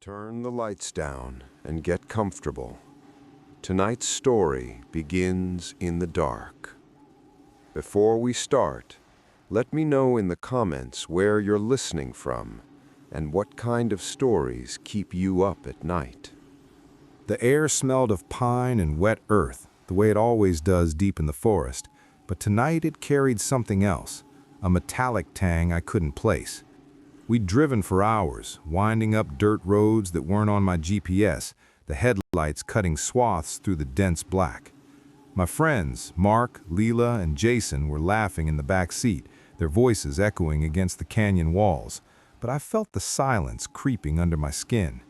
Turn the lights down and get comfortable. Tonight's story begins in the dark. Before we start, let me know in the comments where you're listening from and what kind of stories keep you up at night. The air smelled of pine and wet earth, the way it always does deep in the forest, but tonight it carried something else, a metallic tang I couldn't place. We'd driven for hours, winding up dirt roads that weren't on my GPS, the headlights cutting swaths through the dense black. My friends, Mark, Leela, and Jason, were laughing in the back seat, their voices echoing against the canyon walls, but I felt the silence creeping under my skin.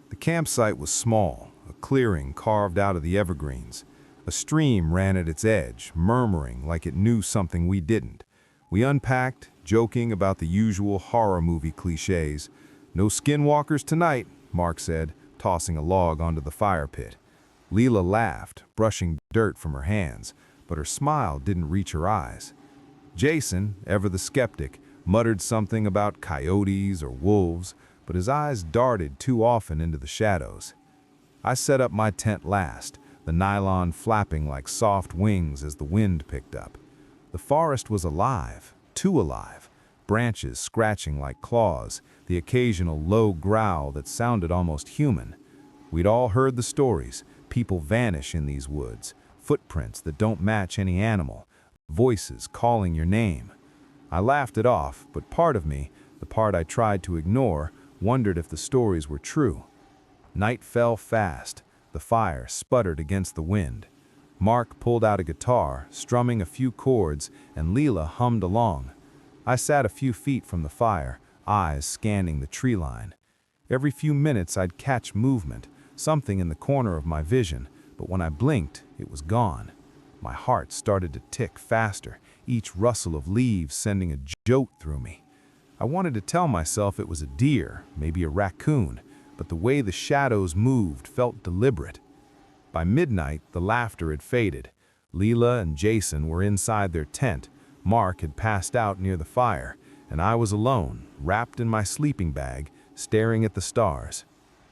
The campsite was small, a clearing carved out of the evergreens. A stream ran at its edge, murmuring like it knew something we didn't. We unpacked, joking about the usual horror movie cliches. "No skinwalkers tonight," Mark said, tossing a log onto the fire pit. Leela laughed, brushing dirt from her hands, but her smile didn't reach her eyes. Jason, ever the skeptic, muttered something about coyotes or wolves, but his eyes darted too often into the shadows. I set up my tent last, the nylon flapping like soft wings as the wind picked up. The forest was alive, too alive, branches scratching like claws, the occasional low growl that sounded almost human. We'd all heard the stories, people vanish in these woods, footprints that don't match any animal, voices calling your name. I laughed it off, but part of me, the part I tried to ignore, wondered if the stories were true. Night fell fast. The fire sputtered against the wind. Mark pulled out a guitar, strumming a few chords, and Leela hummed along. I sat a few feet from the fire, eyes scanning the tree line. Every few minutes I'd catch movement, something in the corner of my vision, but when I blinked, it was gone. My heart started to tick faster, each rustle of leaves sending a jolt through me. I wanted to tell myself it was a deer, maybe a raccoon, but the way the shadows moved felt deliberate. By midnight, the laughter had faded. Leela and Jason were inside their tent. Mark had passed out near the fire, and I was alone, wrapped in my sleeping bag, staring at the stars.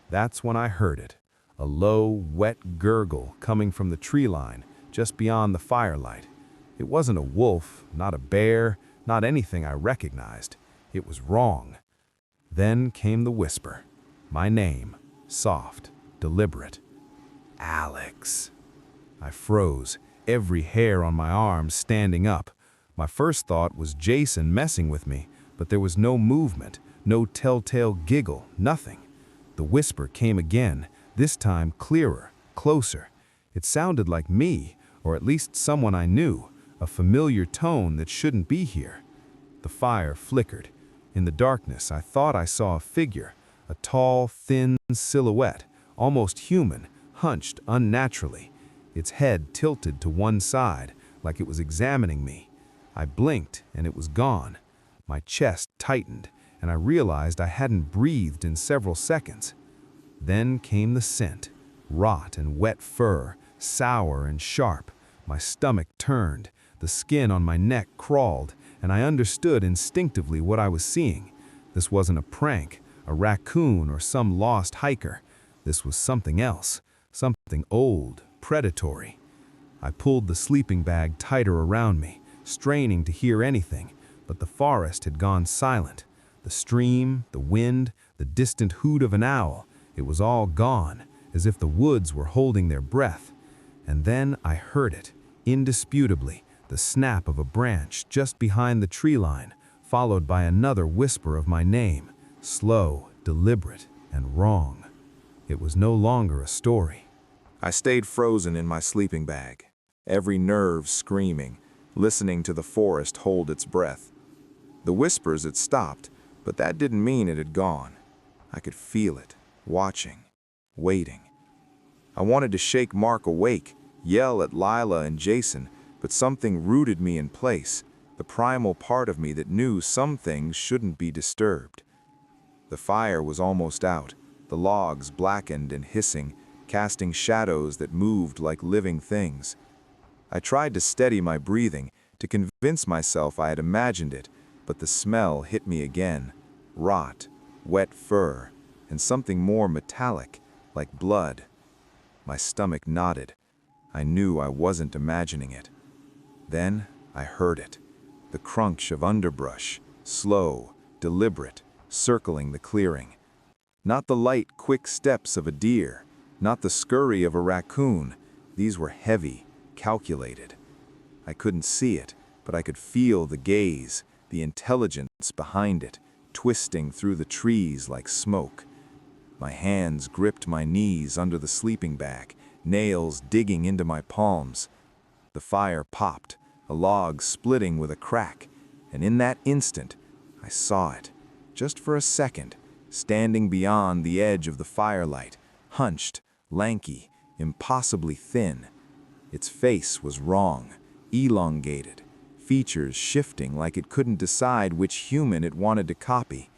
That's when I heard it, a low, wet gurgle coming from the tree line, just beyond the firelight. It wasn't a wolf, not a bear, not anything I recognized. It was wrong. Then came the whisper. My name, soft, deliberate. Alex. I froze, every hair on my arm standing up. My first thought was Jason messing with me, but there was no movement, no telltale giggle, nothing. The whisper came again, this time clearer, closer. It sounded like me, or at least someone I knew, a familiar tone that shouldn't be here. The fire flickered. In the darkness, I thought I saw a figure, a tall, thin silhouette, almost human, hunched unnaturally, its head tilted to one side, like it was examining me. I blinked, and it was gone. My chest tightened, and I realized I hadn't breathed in several seconds. Then came the scent, rot and wet fur, sour and sharp. My stomach turned, the skin on my neck crawled, and I understood instinctively what I was seeing. This wasn't a prank, a raccoon, or some lost hiker. This was something else, something old, predatory. I pulled the sleeping bag tighter around me, straining to hear anything, but the forest had gone silent. The stream, the wind, the distant hoot of an owl, it was all gone, as if the woods were holding their breath. And then I heard it, indisputably, the snap of a branch just behind the tree line, followed by another whisper of my name. Slow, deliberate, and wrong. It was no longer a story. I stayed frozen in my sleeping bag, every nerve screaming, listening to the forest hold its breath. The whispers had stopped, but that didn't mean it had gone. I could feel it, watching, waiting. I wanted to shake Mark awake, yell at Lila and Jason, but something rooted me in place, the primal part of me that knew some things shouldn't be disturbed. The fire was almost out, the logs blackened and hissing, casting shadows that moved like living things. I tried to steady my breathing, to convince myself I had imagined it, but the smell hit me again. Rot, wet fur, and something more metallic, like blood. My stomach knotted. I knew I wasn't imagining it. Then I heard it, the crunch of underbrush, slow, deliberate, circling the clearing. Not the light, quick steps of a deer, not the scurry of a raccoon. These were heavy, calculated. I couldn't see it, but I could feel the gaze, the intelligence behind it, twisting through the trees like smoke. My hands gripped my knees under the sleeping bag, nails digging into my palms. The fire popped, a log splitting with a crack, and in that instant, I saw it, just for a second, standing beyond the edge of the firelight, hunched, lanky, impossibly thin. Its face was wrong, elongated, features shifting like it couldn't decide which human it wanted to copy.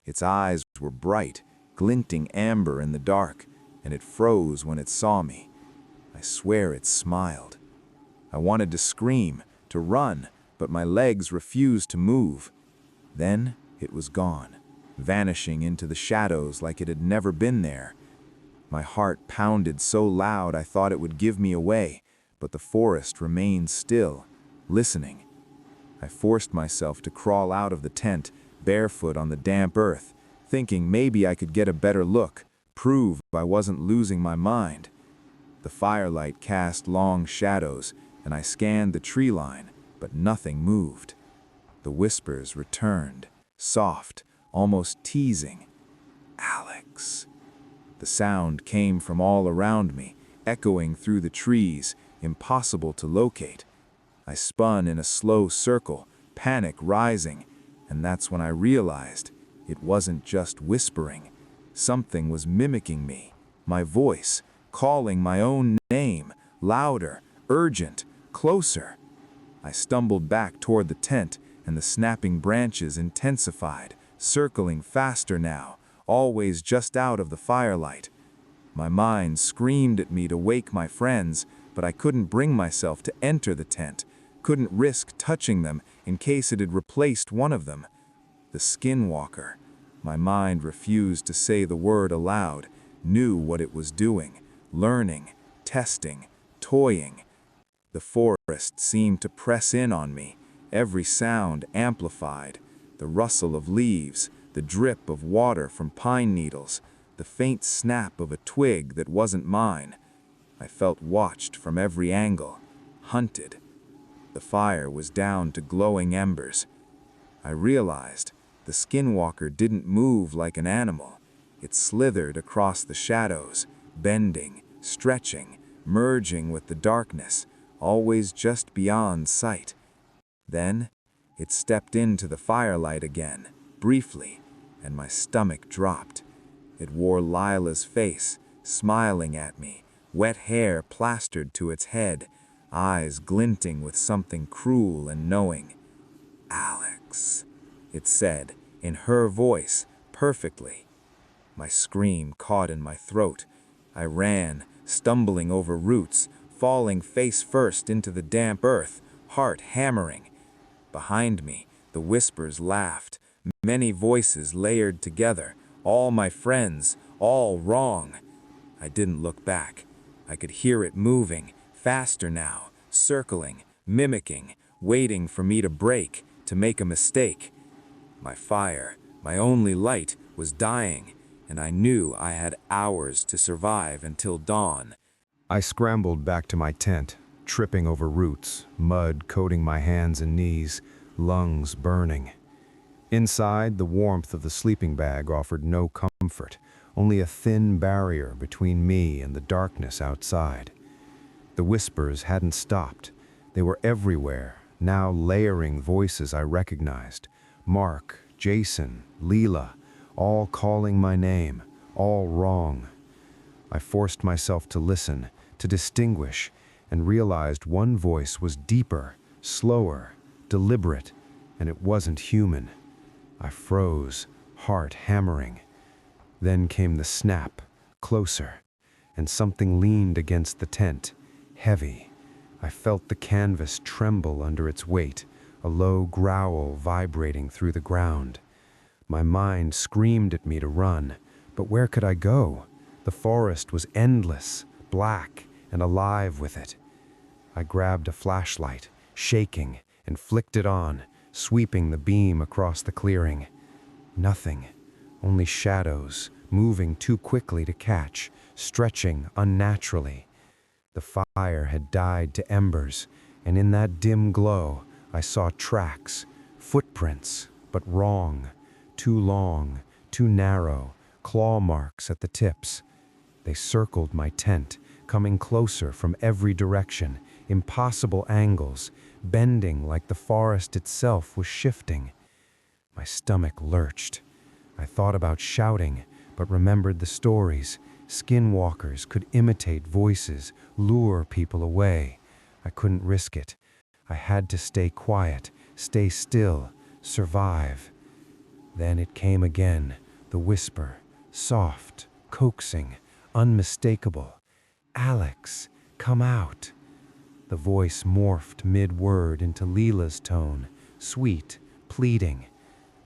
Its eyes were bright, glinting amber in the dark, and it froze when it saw me. I swear it smiled. I wanted to scream, to run, but my legs refused to move. Then it was gone, vanishing into the shadows like it had never been there. My heart pounded so loud I thought it would give me away, but the forest remained still, listening. I forced myself to crawl out of the tent, barefoot on the damp earth, thinking maybe I could get a better look, prove I wasn't losing my mind. The firelight cast long shadows, and I scanned the tree line, but nothing moved. The whispers returned, soft, almost teasing. Alex. The sound came from all around me, echoing through the trees, impossible to locate. I spun in a slow circle, panic rising, and that's when I realized it wasn't just whispering. Something was mimicking me, my voice, calling my own name, louder, urgent, closer. I stumbled back toward the tent, and the snapping branches intensified, circling faster now, always just out of the firelight. My mind screamed at me to wake my friends, but I couldn't bring myself to enter the tent, couldn't risk touching them in case it had replaced one of them. The Skinwalker. My mind refused to say the word aloud, knew what it was doing, learning, testing, toying. The forest seemed to press in on me, every sound amplified, the rustle of leaves, the drip of water from pine needles, the faint snap of a twig that wasn't mine. I felt watched from every angle, hunted. The fire was down to glowing embers. I realized the Skinwalker didn't move like an animal. It slithered across the shadows, bending, stretching, merging with the darkness, always just beyond sight. Then, it stepped into the firelight again, briefly, and my stomach dropped. It wore Lila's face, smiling at me, wet hair plastered to its head, eyes glinting with something cruel and knowing. "Alex," it said, in her voice, perfectly. My scream caught in my throat. I ran, stumbling over roots, falling face first into the damp earth, heart hammering. Behind me, the whispers laughed, many voices layered together, all my friends, all wrong. I didn't look back. I could hear it moving, faster now, circling, mimicking, waiting for me to break, to make a mistake. My fire, my only light, was dying, and I knew I had hours to survive until dawn. I scrambled back to my tent, tripping over roots, mud coating my hands and knees, lungs burning. Inside, the warmth of the sleeping bag offered no comfort, only a thin barrier between me and the darkness outside. The whispers hadn't stopped. They were everywhere, now layering voices I recognized. Mark, Jason, Leela, all calling my name, all wrong. I forced myself to listen, to distinguish, and realized one voice was deeper, slower, deliberate, and it wasn't human. I froze, heart hammering. Then came the snap, closer, and something leaned against the tent, heavy. I felt the canvas tremble under its weight, a low growl vibrating through the ground. My mind screamed at me to run, But where could I go? The forest was endless, black, and alive with it. I grabbed a flashlight, shaking, and flicked it on, sweeping the beam across the clearing. Nothing, only shadows, moving too quickly to catch, stretching unnaturally. The fire had died to embers, and in that dim glow, I saw tracks, footprints, but wrong, too long, too narrow, claw marks at the tips. They circled my tent, coming closer from every direction, impossible angles, bending like the forest itself was shifting. My stomach lurched. I thought about shouting, but remembered the stories. Skinwalkers could imitate voices, lure people away. I couldn't risk it. I had to stay quiet, stay still, survive. Then it came again, the whisper, soft, coaxing, unmistakable. "Alex, come out." The voice morphed mid-word into Leela's tone, sweet, pleading.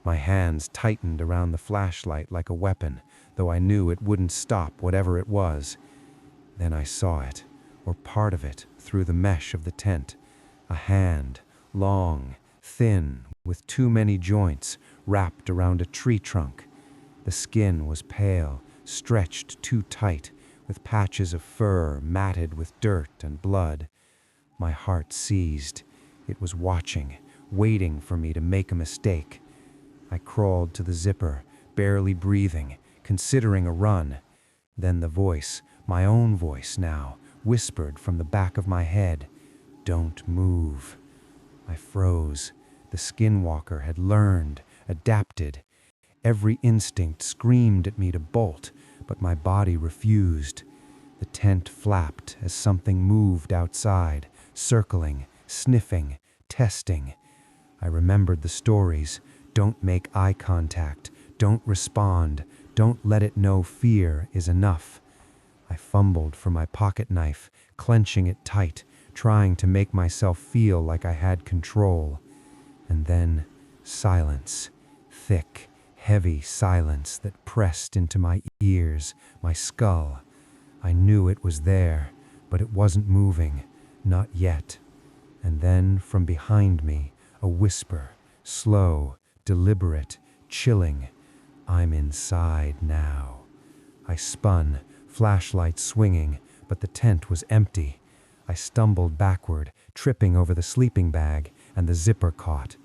My hands tightened around the flashlight like a weapon, though I knew it wouldn't stop whatever it was. Then I saw it, or part of it, through the mesh of the tent. A hand, long, thin, with too many joints, wrapped around a tree trunk. The skin was pale, stretched too tight, with patches of fur matted with dirt and blood. My heart seized. It was watching, waiting for me to make a mistake. I crawled to the zipper, barely breathing, considering a run. Then the voice, my own voice now, whispered from the back of my head, "Don't move." I froze. The Skinwalker had learned, adapted. Every instinct screamed at me to bolt, but my body refused. The tent flapped as something moved outside, circling, sniffing, testing. I remembered the stories. Don't make eye contact. Don't respond. Don't let it know fear is enough. I fumbled for my pocket knife, clenching it tight, trying to make myself feel like I had control. And then silence, thick, heavy silence that pressed into my ears, my skull. I knew it was there, but it wasn't moving, not yet. And then from behind me, a whisper, slow, deliberate, chilling. I'm inside now. I spun, flashlight swinging, but the tent was empty. I stumbled backward, tripping over the sleeping bag, and the zipper caught.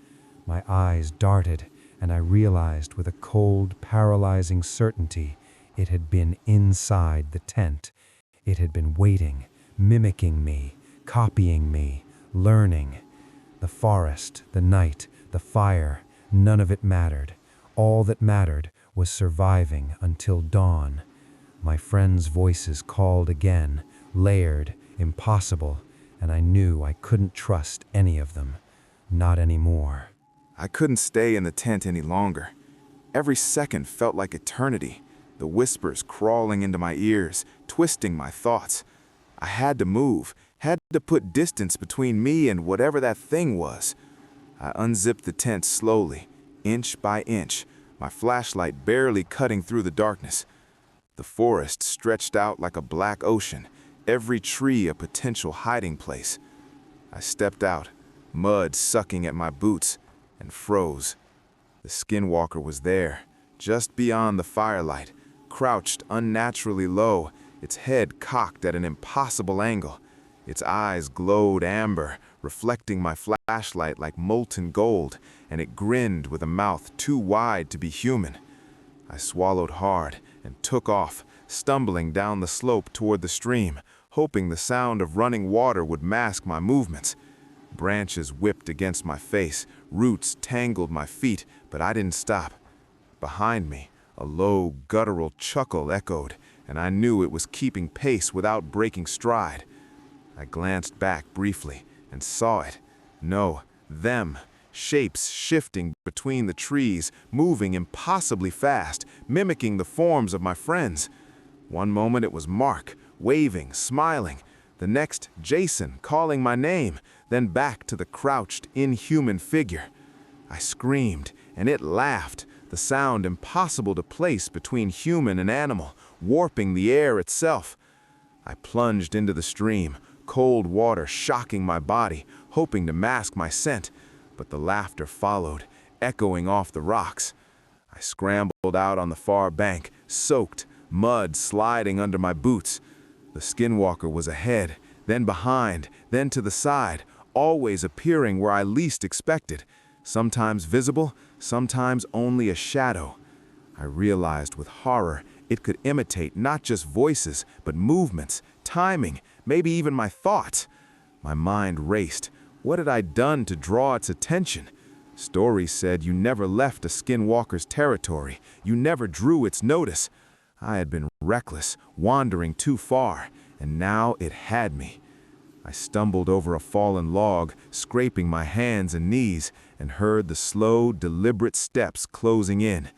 My eyes darted, and I realized with a cold, paralyzing certainty it had been inside the tent. It had been waiting, mimicking me, copying me, learning. The forest, the night, the fire, none of it mattered. All that mattered was surviving until dawn. My friends' voices called again, layered, impossible, and I knew I couldn't trust any of them. Not anymore. I couldn't stay in the tent any longer. Every second felt like eternity, the whispers crawling into my ears, twisting my thoughts. I had to move, had to put distance between me and whatever that thing was. I unzipped the tent slowly, inch by inch, my flashlight barely cutting through the darkness. The forest stretched out like a black ocean, every tree a potential hiding place. I stepped out, mud sucking at my boots, and froze. The Skinwalker was there, just beyond the firelight, crouched unnaturally low, its head cocked at an impossible angle. Its eyes glowed amber, reflecting my flashlight like molten gold, and it grinned with a mouth too wide to be human. I swallowed hard and took off, stumbling down the slope toward the stream, hoping the sound of running water would mask my movements. Branches whipped against my face, roots tangled my feet, but I didn't stop. Behind me, a low, guttural chuckle echoed, and I knew it was keeping pace without breaking stride. I glanced back briefly and saw it. No, them. Shapes shifting between the trees, moving impossibly fast, mimicking the forms of my friends. One moment it was Mark, waving, smiling. The next, Jason, calling my name, then back to the crouched, inhuman figure. I screamed, and it laughed, the sound impossible to place between human and animal, warping the air itself. I plunged into the stream, cold water shocking my body, hoping to mask my scent, but the laughter followed, echoing off the rocks. I scrambled out on the far bank, soaked, mud sliding under my boots. The Skinwalker was ahead, then behind, then to the side, always appearing where I least expected, sometimes visible, sometimes only a shadow. I realized with horror it could imitate not just voices, but movements, timing, maybe even my thoughts. My mind raced. What had I done to draw its attention? Stories said you never left a Skinwalker's territory, you never drew its notice. I had been reckless, wandering too far, and now it had me. I stumbled over a fallen log, scraping my hands and knees, and heard the slow, deliberate steps closing in.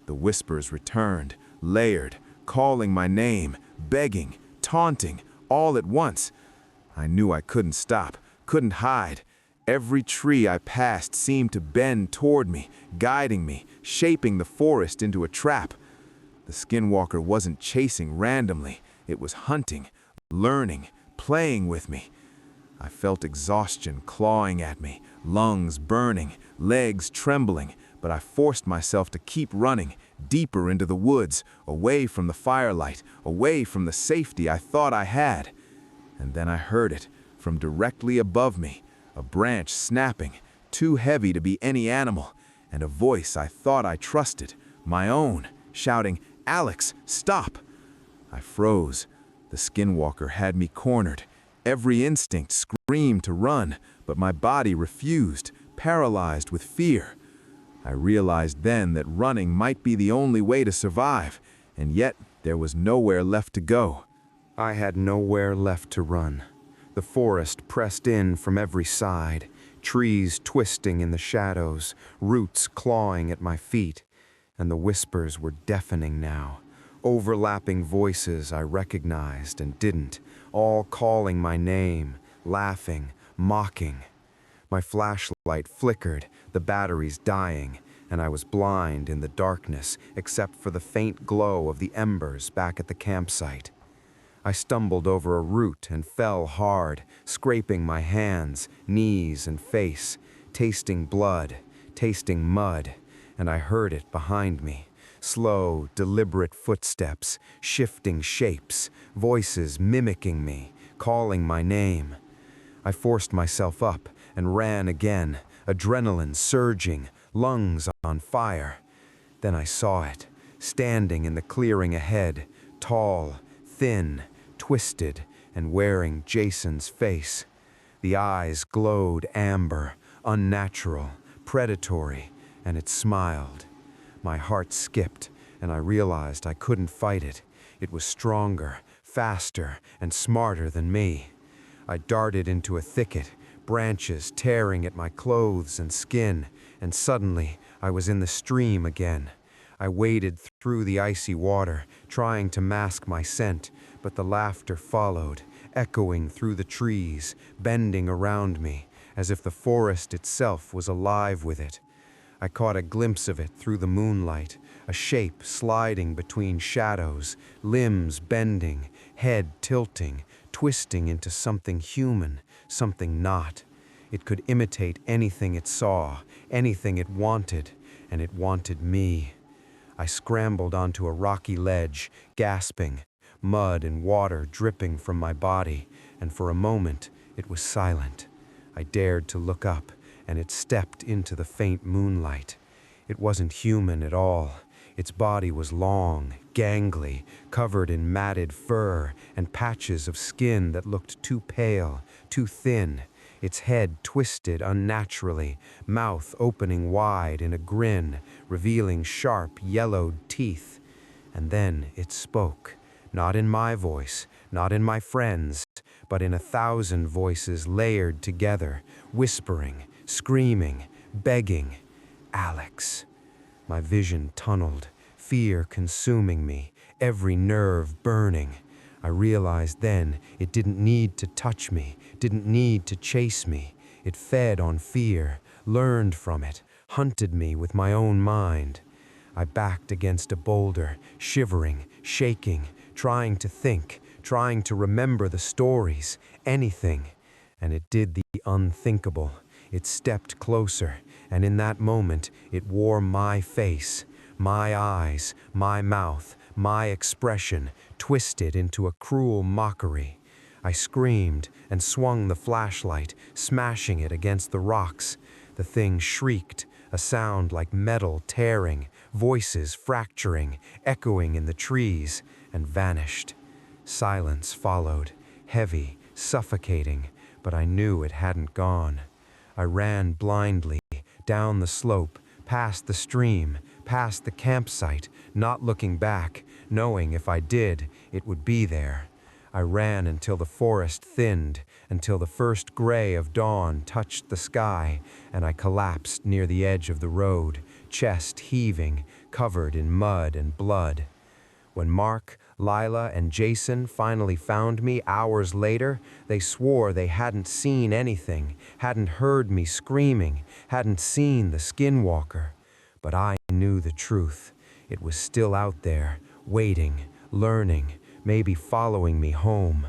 The whispers returned, layered, calling my name, begging, taunting, all at once. I knew I couldn't stop, couldn't hide. Every tree I passed seemed to bend toward me, guiding me, shaping the forest into a trap. The Skinwalker wasn't chasing randomly, it was hunting, learning, playing with me. I felt exhaustion clawing at me, lungs burning, legs trembling, but I forced myself to keep running, deeper into the woods, away from the firelight, away from the safety I thought I had. And then I heard it, from directly above me, a branch snapping, too heavy to be any animal, and a voice I thought I trusted, my own, shouting, "Alex, stop!" I froze. The Skinwalker had me cornered. Every instinct screamed to run, but my body refused, paralyzed with fear. I realized then that running might be the only way to survive, and yet there was nowhere left to go. I had nowhere left to run. The forest pressed in from every side, trees twisting in the shadows, roots clawing at my feet, and the whispers were deafening now. Overlapping voices I recognized and didn't, all calling my name, laughing, mocking. My flashlight flickered, the batteries dying, and I was blind in the darkness except for the faint glow of the embers back at the campsite. I stumbled over a root and fell hard, scraping my hands, knees, and face, tasting blood, tasting mud, and I heard it behind me. Slow, deliberate footsteps, shifting shapes, voices mimicking me, calling my name. I forced myself up and ran again, adrenaline surging, lungs on fire. Then I saw it, standing in the clearing ahead, tall, thin, twisted, and wearing Jason's face. The eyes glowed amber, unnatural, predatory, and it smiled. My heart skipped, and I realized I couldn't fight it. It was stronger, faster, and smarter than me. I darted into a thicket, branches tearing at my clothes and skin, and suddenly I was in the stream again. I waded through the icy water, trying to mask my scent, but the laughter followed, echoing through the trees, bending around me, as if the forest itself was alive with it. I caught a glimpse of it through the moonlight, a shape sliding between shadows, limbs bending, head tilting, twisting into something human, something not. It could imitate anything it saw, anything it wanted, and it wanted me. I scrambled onto a rocky ledge, gasping, mud and water dripping from my body, and for a moment it was silent. I dared to look up, and it stepped into the faint moonlight. It wasn't human at all. Its body was long, gangly, covered in matted fur and patches of skin that looked too pale, too thin. Its head twisted unnaturally, mouth opening wide in a grin, revealing sharp, yellowed teeth. And then it spoke, not in my voice, not in my friend's, but in 1,000 voices layered together, whispering, screaming, begging. Alex. My vision tunneled, fear consuming me, every nerve burning. I realized then it didn't need to touch me, didn't need to chase me. It fed on fear, learned from it, hunted me with my own mind. I backed against a boulder, shivering, shaking, trying to think, trying to remember the stories, anything. And it did the unthinkable. It stepped closer, and in that moment, it wore my face, my eyes, my mouth, my expression, twisted into a cruel mockery. I screamed and swung the flashlight, smashing it against the rocks. The thing shrieked, a sound like metal tearing, voices fracturing, echoing in the trees, and vanished. Silence followed, heavy, suffocating, but I knew it hadn't gone. I ran blindly, down the slope, past the stream, past the campsite, not looking back, knowing if I did, it would be there. I ran until the forest thinned, until the first gray of dawn touched the sky, and I collapsed near the edge of the road, chest heaving, covered in mud and blood. When Mark, Lila, and Jason finally found me hours later, they swore they hadn't seen anything, hadn't heard me screaming, hadn't seen the Skinwalker. But I knew the truth. It was still out there, waiting, learning, maybe following me home.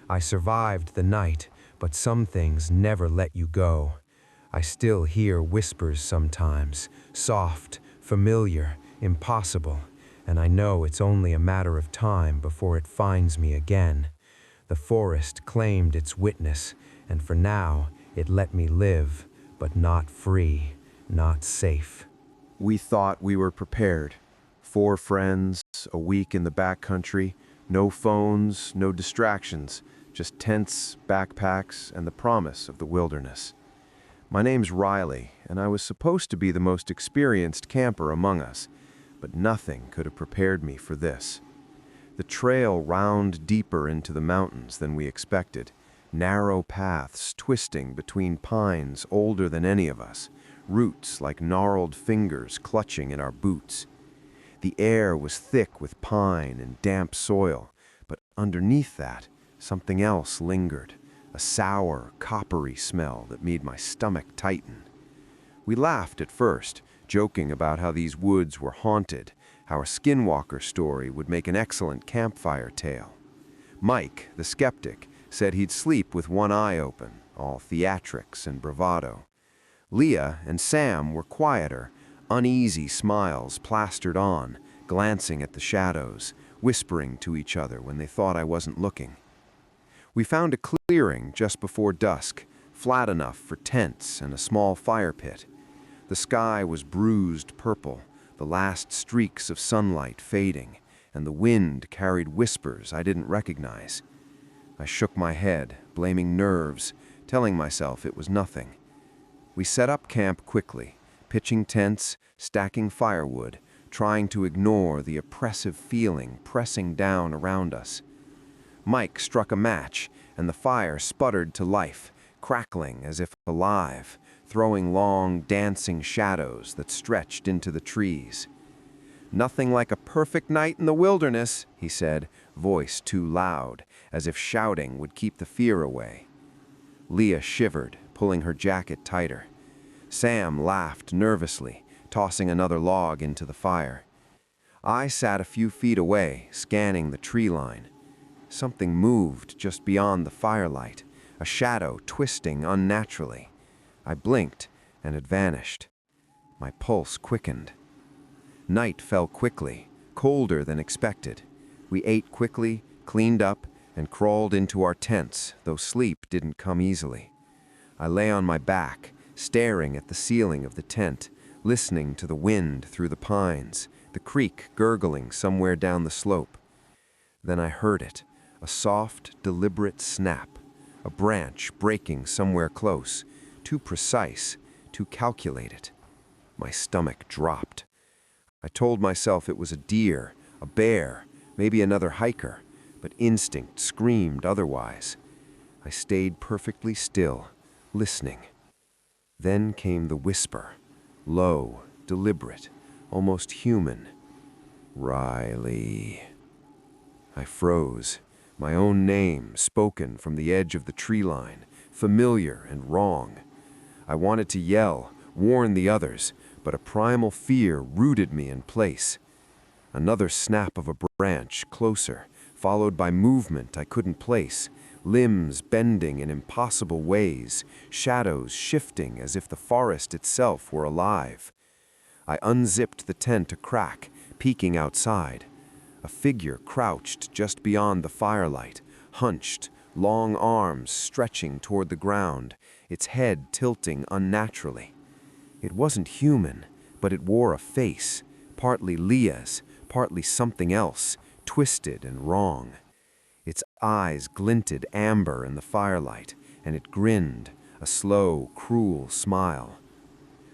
I survived the night, but some things never let you go. I still hear whispers sometimes, soft, familiar, impossible, and I know it's only a matter of time before it finds me again. The forest claimed its witness, and for now, it let me live, but not free, not safe. We thought we were prepared. 4 friends, a week in the backcountry, no phones, no distractions, just tents, backpacks, and the promise of the wilderness. My name's Riley, and I was supposed to be the most experienced camper among us, but nothing could have prepared me for this. The trail wound deeper into the mountains than we expected, narrow paths twisting between pines older than any of us, roots like gnarled fingers clutching in our boots. The air was thick with pine and damp soil, but underneath that, something else lingered, a sour, coppery smell that made my stomach tighten. We laughed at first, joking about how these woods were haunted, how a Skinwalker story would make an excellent campfire tale. Mike, the skeptic, said he'd sleep with one eye open, all theatrics and bravado. Leah and Sam were quieter, uneasy smiles plastered on, glancing at the shadows, whispering to each other when they thought I wasn't looking. We found a clearing just before dusk, flat enough for tents and a small fire pit. The sky was bruised purple, the last streaks of sunlight fading, and the wind carried whispers I didn't recognize. I shook my head, blaming nerves, telling myself it was nothing. We set up camp quickly, pitching tents, stacking firewood, trying to ignore the oppressive feeling pressing down around us. Mike struck a match, and the fire sputtered to life, crackling as if alive, throwing long, dancing shadows that stretched into the trees. "Nothing like a perfect night in the wilderness," he said, voice too loud, as if shouting would keep the fear away. Leah shivered, pulling her jacket tighter. Sam laughed nervously, tossing another log into the fire. I sat a few feet away, scanning the tree line. Something moved just beyond the firelight, a shadow twisting unnaturally. I blinked, and it vanished. My pulse quickened. Night fell quickly, colder than expected. We ate quickly, cleaned up, and crawled into our tents, though sleep didn't come easily. I lay on my back, staring at the ceiling of the tent, listening to the wind through the pines, the creek gurgling somewhere down the slope. Then I heard it, a soft, deliberate snap, a branch breaking somewhere close, too precise, too calculated. My stomach dropped. I told myself it was a deer, a bear, maybe another hiker, but instinct screamed otherwise. I stayed perfectly still, listening. Then came the whisper, low, deliberate, almost human. "Riley." I froze, my own name spoken from the edge of the tree line, familiar and wrong. I wanted to yell, warn the others, but a primal fear rooted me in place. Another snap of a branch closer, followed by movement I couldn't place, limbs bending in impossible ways, shadows shifting as if the forest itself were alive. I unzipped the tent a crack, peeking outside. A figure crouched just beyond the firelight, hunched, long arms stretching toward the ground, its head tilting unnaturally. It wasn't human, but it wore a face, partly Leah's, partly something else, twisted and wrong. Its eyes glinted amber in the firelight, and it grinned, a slow, cruel smile.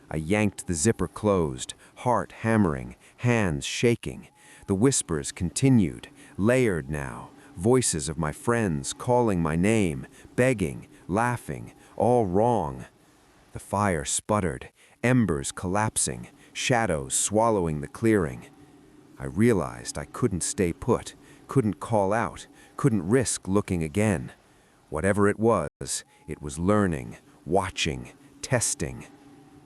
I yanked the zipper closed, heart hammering, hands shaking. The whispers continued, layered now, voices of my friends calling my name, begging, laughing, all wrong. The fire sputtered, embers collapsing, shadows swallowing the clearing. I realized I couldn't stay put, couldn't call out, couldn't risk looking again. Whatever it was learning, watching, testing.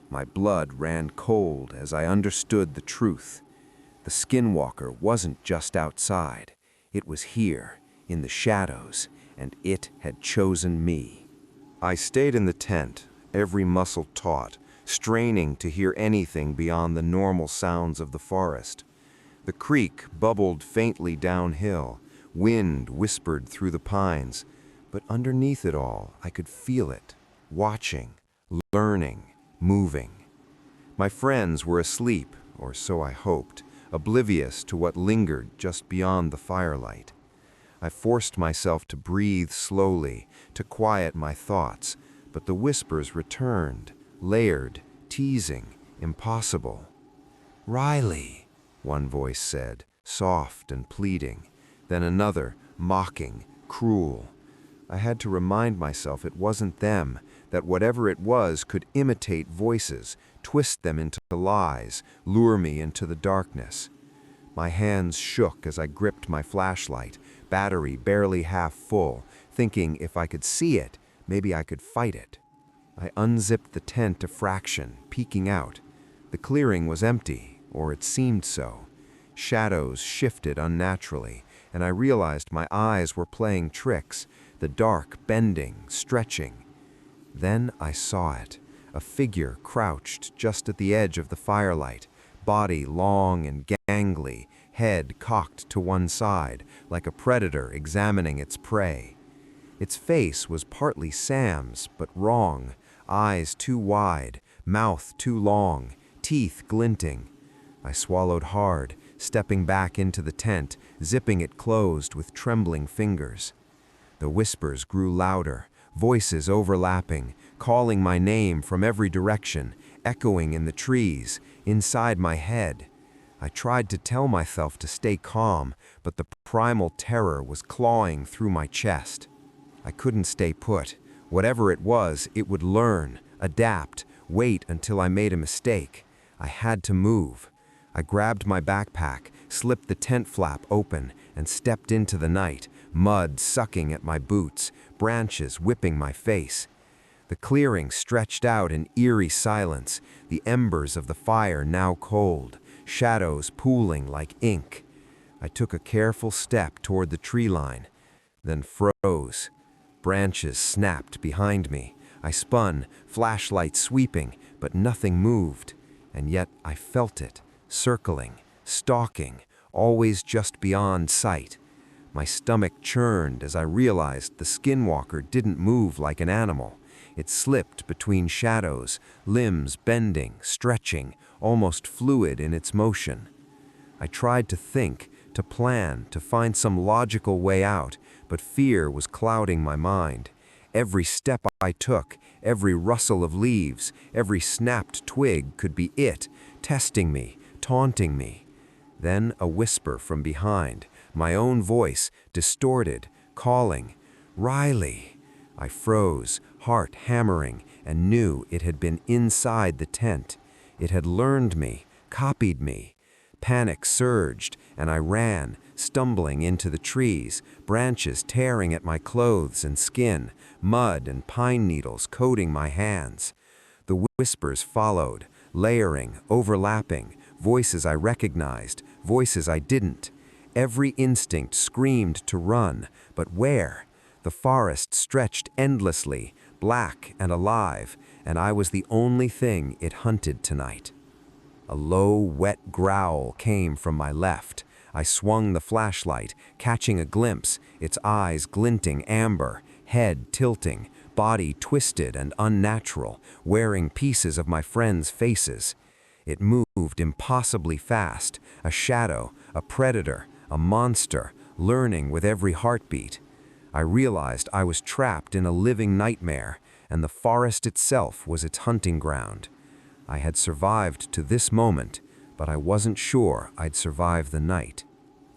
My blood ran cold as I understood the truth. The Skinwalker wasn't just outside. It was here, in the shadows, and it had chosen me. I stayed in the tent, every muscle taut, straining to hear anything beyond the normal sounds of the forest. The creek bubbled faintly downhill, wind whispered through the pines, but underneath it all, I could feel it, watching, learning, moving. My friends were asleep, or so I hoped, oblivious to what lingered just beyond the firelight. I forced myself to breathe slowly, to quiet my thoughts, but the whispers returned, layered, teasing, impossible. "Riley," one voice said, soft and pleading, then another, mocking, cruel. I had to remind myself it wasn't them, that whatever it was could imitate voices, twist them into lies, lure me into the darkness. My hands shook as I gripped my flashlight, battery barely half full, thinking if I could see it, maybe I could fight it. I unzipped the tent a fraction, peeking out. The clearing was empty, or it seemed so. Shadows shifted unnaturally, and I realized my eyes were playing tricks, the dark bending, stretching. Then I saw it, a figure crouched just at the edge of the firelight, body long and gangly, head cocked to one side, like a predator examining its prey. Its face was partly Sam's, but wrong, eyes too wide, mouth too long, teeth glinting. I swallowed hard, stepping back into the tent, zipping it closed with trembling fingers. The whispers grew louder, voices overlapping, calling my name from every direction, echoing in the trees, inside my head. I tried to tell myself to stay calm, but the primal terror was clawing through my chest. I couldn't stay put. Whatever it was, it would learn, adapt, wait until I made a mistake. I had to move. I grabbed my backpack, slipped the tent flap open, and stepped into the night, mud sucking at my boots, branches whipping my face. The clearing stretched out in eerie silence, the embers of the fire now cold, shadows pooling like ink. I took a careful step toward the tree line, then froze. Branches snapped behind me. I spun, flashlight sweeping, but nothing moved. And yet I felt it, circling, stalking, always just beyond sight. My stomach churned as I realized the Skinwalker didn't move like an animal. It slipped between shadows, limbs bending, stretching, almost fluid in its motion. I tried to think, to plan, to find some logical way out, but fear was clouding my mind. Every step I took, every rustle of leaves, every snapped twig could be it, testing me, taunting me. Then a whisper from behind, my own voice, distorted, calling, "Riley." I froze, heart hammering, and knew it had been inside the tent. It had learned me, copied me. Panic surged, and I ran, stumbling into the trees, branches tearing at my clothes and skin, mud and pine needles coating my hands. The whispers followed, layering, overlapping, voices I recognized, voices I didn't. Every instinct screamed to run, but where? The forest stretched endlessly, black and alive, and I was the only thing it hunted tonight. A low, wet growl came from my left. I swung the flashlight, catching a glimpse, its eyes glinting amber, head tilting, body twisted and unnatural, wearing pieces of my friends' faces. It moved impossibly fast, a shadow, a predator, a monster, learning with every heartbeat. I realized I was trapped in a living nightmare, and the forest itself was its hunting ground. I had survived to this moment, but I wasn't sure I'd survive the night.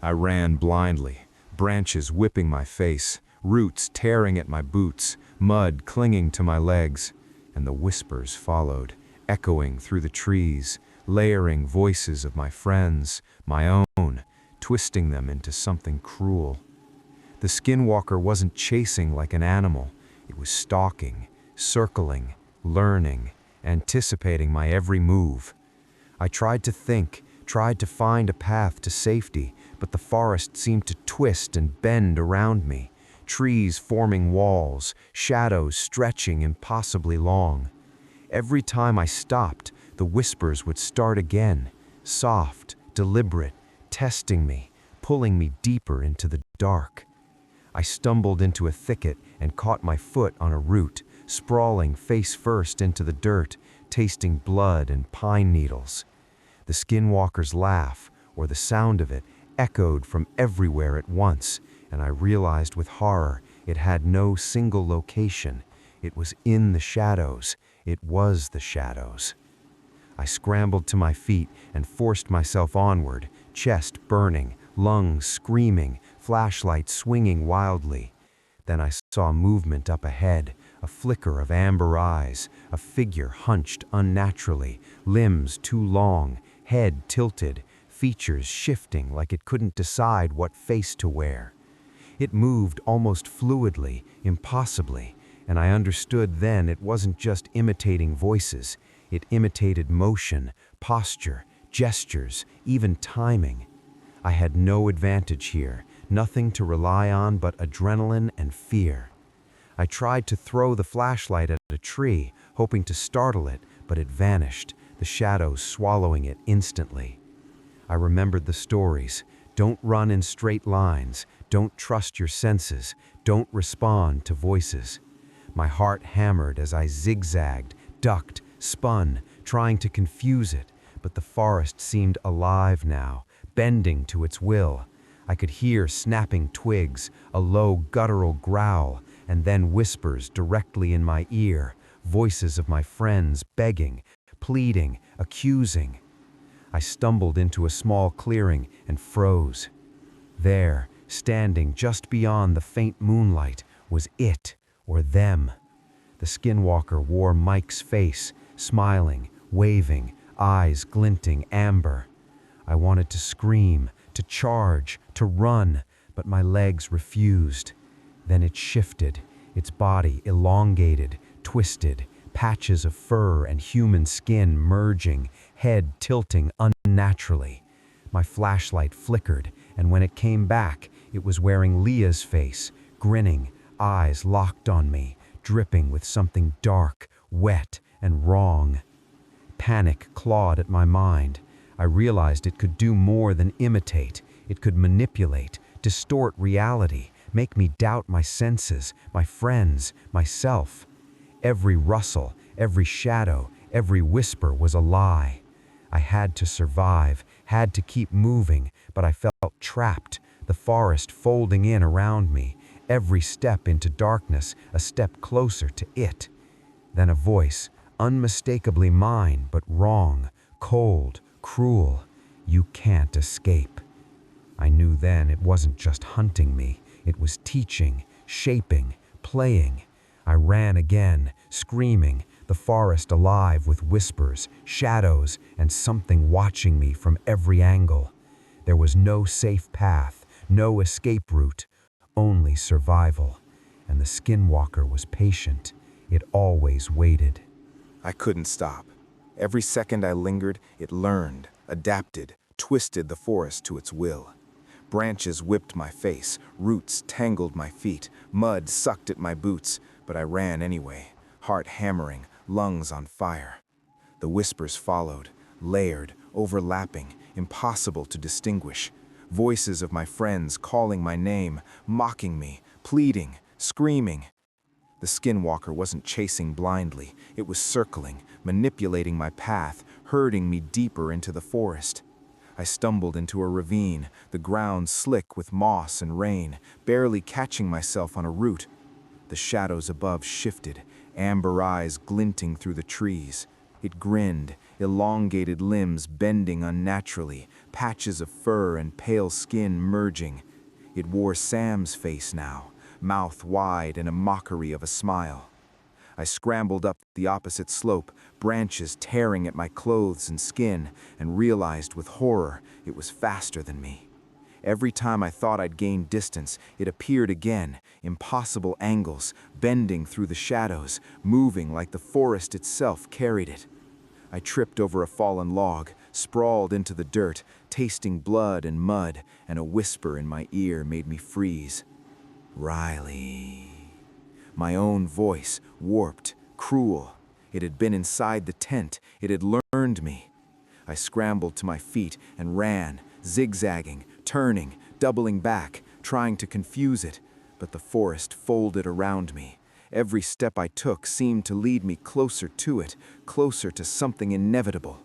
I ran blindly, branches whipping my face, roots tearing at my boots, mud clinging to my legs, and the whispers followed, echoing through the trees, layering voices of my friends, my own, twisting them into something cruel. The Skinwalker wasn't chasing like an animal. It was stalking, circling, learning, anticipating my every move. I tried to think, tried to find a path to safety, but the forest seemed to twist and bend around me, trees forming walls, shadows stretching impossibly long. Every time I stopped, the whispers would start again, soft, deliberate, testing me, pulling me deeper into the dark. I stumbled into a thicket and caught my foot on a root, sprawling face first into the dirt, tasting blood and pine needles. The Skinwalker's laugh, or the sound of it, echoed from everywhere at once, and I realized with horror it had no single location. It was in the shadows. It was the shadows. I scrambled to my feet and forced myself onward, chest burning, lungs screaming, flashlight swinging wildly. Then I saw movement up ahead, a flicker of amber eyes, a figure hunched unnaturally, limbs too long, head tilted, features shifting like it couldn't decide what face to wear. It moved almost fluidly, impossibly, and I understood then it wasn't just imitating voices. It imitated motion, posture, gestures, even timing. I had no advantage here, nothing to rely on but adrenaline and fear. I tried to throw the flashlight at a tree, hoping to startle it, but it vanished, the shadows swallowing it instantly. I remembered the stories. Don't run in straight lines. Don't trust your senses. Don't respond to voices. My heart hammered as I zigzagged, ducked, spun, trying to confuse it, but the forest seemed alive now, bending to its will. I could hear snapping twigs, a low guttural growl, and then whispers directly in my ear, voices of my friends begging, pleading, accusing. I stumbled into a small clearing and froze. There, standing just beyond the faint moonlight, was it, or them. The Skinwalker wore Mike's face, smiling, waving, eyes glinting amber. I wanted to scream, to charge, to run, but my legs refused. Then it shifted, its body elongated, twisted, patches of fur and human skin merging, head tilting unnaturally. My flashlight flickered, and when it came back, it was wearing Leah's face, grinning, eyes locked on me, dripping with something dark, wet, and wrong. Panic clawed at my mind. I realized it could do more than imitate. It could manipulate, distort reality, make me doubt my senses, my friends, myself. Every rustle, every shadow, every whisper was a lie. I had to survive, had to keep moving, but I felt trapped, the forest folding in around me, every step into darkness, a step closer to it. Then a voice, unmistakably mine, but wrong, cold, cruel. You can't escape. I knew then it wasn't just hunting me, it was teaching, shaping, playing. I ran again, screaming, the forest alive with whispers, shadows, and something watching me from every angle. There was no safe path, no escape route, only survival. And the Skinwalker was patient. It always waited. I couldn't stop. Every second I lingered, it learned, adapted, twisted the forest to its will. Branches whipped my face, roots tangled my feet, mud sucked at my boots, but I ran anyway, heart hammering, lungs on fire. The whispers followed, layered, overlapping, impossible to distinguish. Voices of my friends calling my name, mocking me, pleading, screaming. The Skinwalker wasn't chasing blindly. It was circling, manipulating my path, herding me deeper into the forest. I stumbled into a ravine, the ground slick with moss and rain, barely catching myself on a root. The shadows above shifted, amber eyes glinting through the trees. It grinned, elongated limbs bending unnaturally, patches of fur and pale skin merging. It wore Sam's face now, mouth wide and a mockery of a smile. I scrambled up the opposite slope, branches tearing at my clothes and skin, and realized with horror it was faster than me. Every time I thought I'd gained distance, it appeared again, impossible angles, bending through the shadows, moving like the forest itself carried it. I tripped over a fallen log, sprawled into the dirt, tasting blood and mud, and a whisper in my ear made me freeze. Riley. My own voice, warped, cruel. It had been inside the tent. It had learned me. I scrambled to my feet and ran, zigzagging, turning, doubling back, trying to confuse it, but the forest folded around me. Every step I took seemed to lead me closer to it, closer to something inevitable.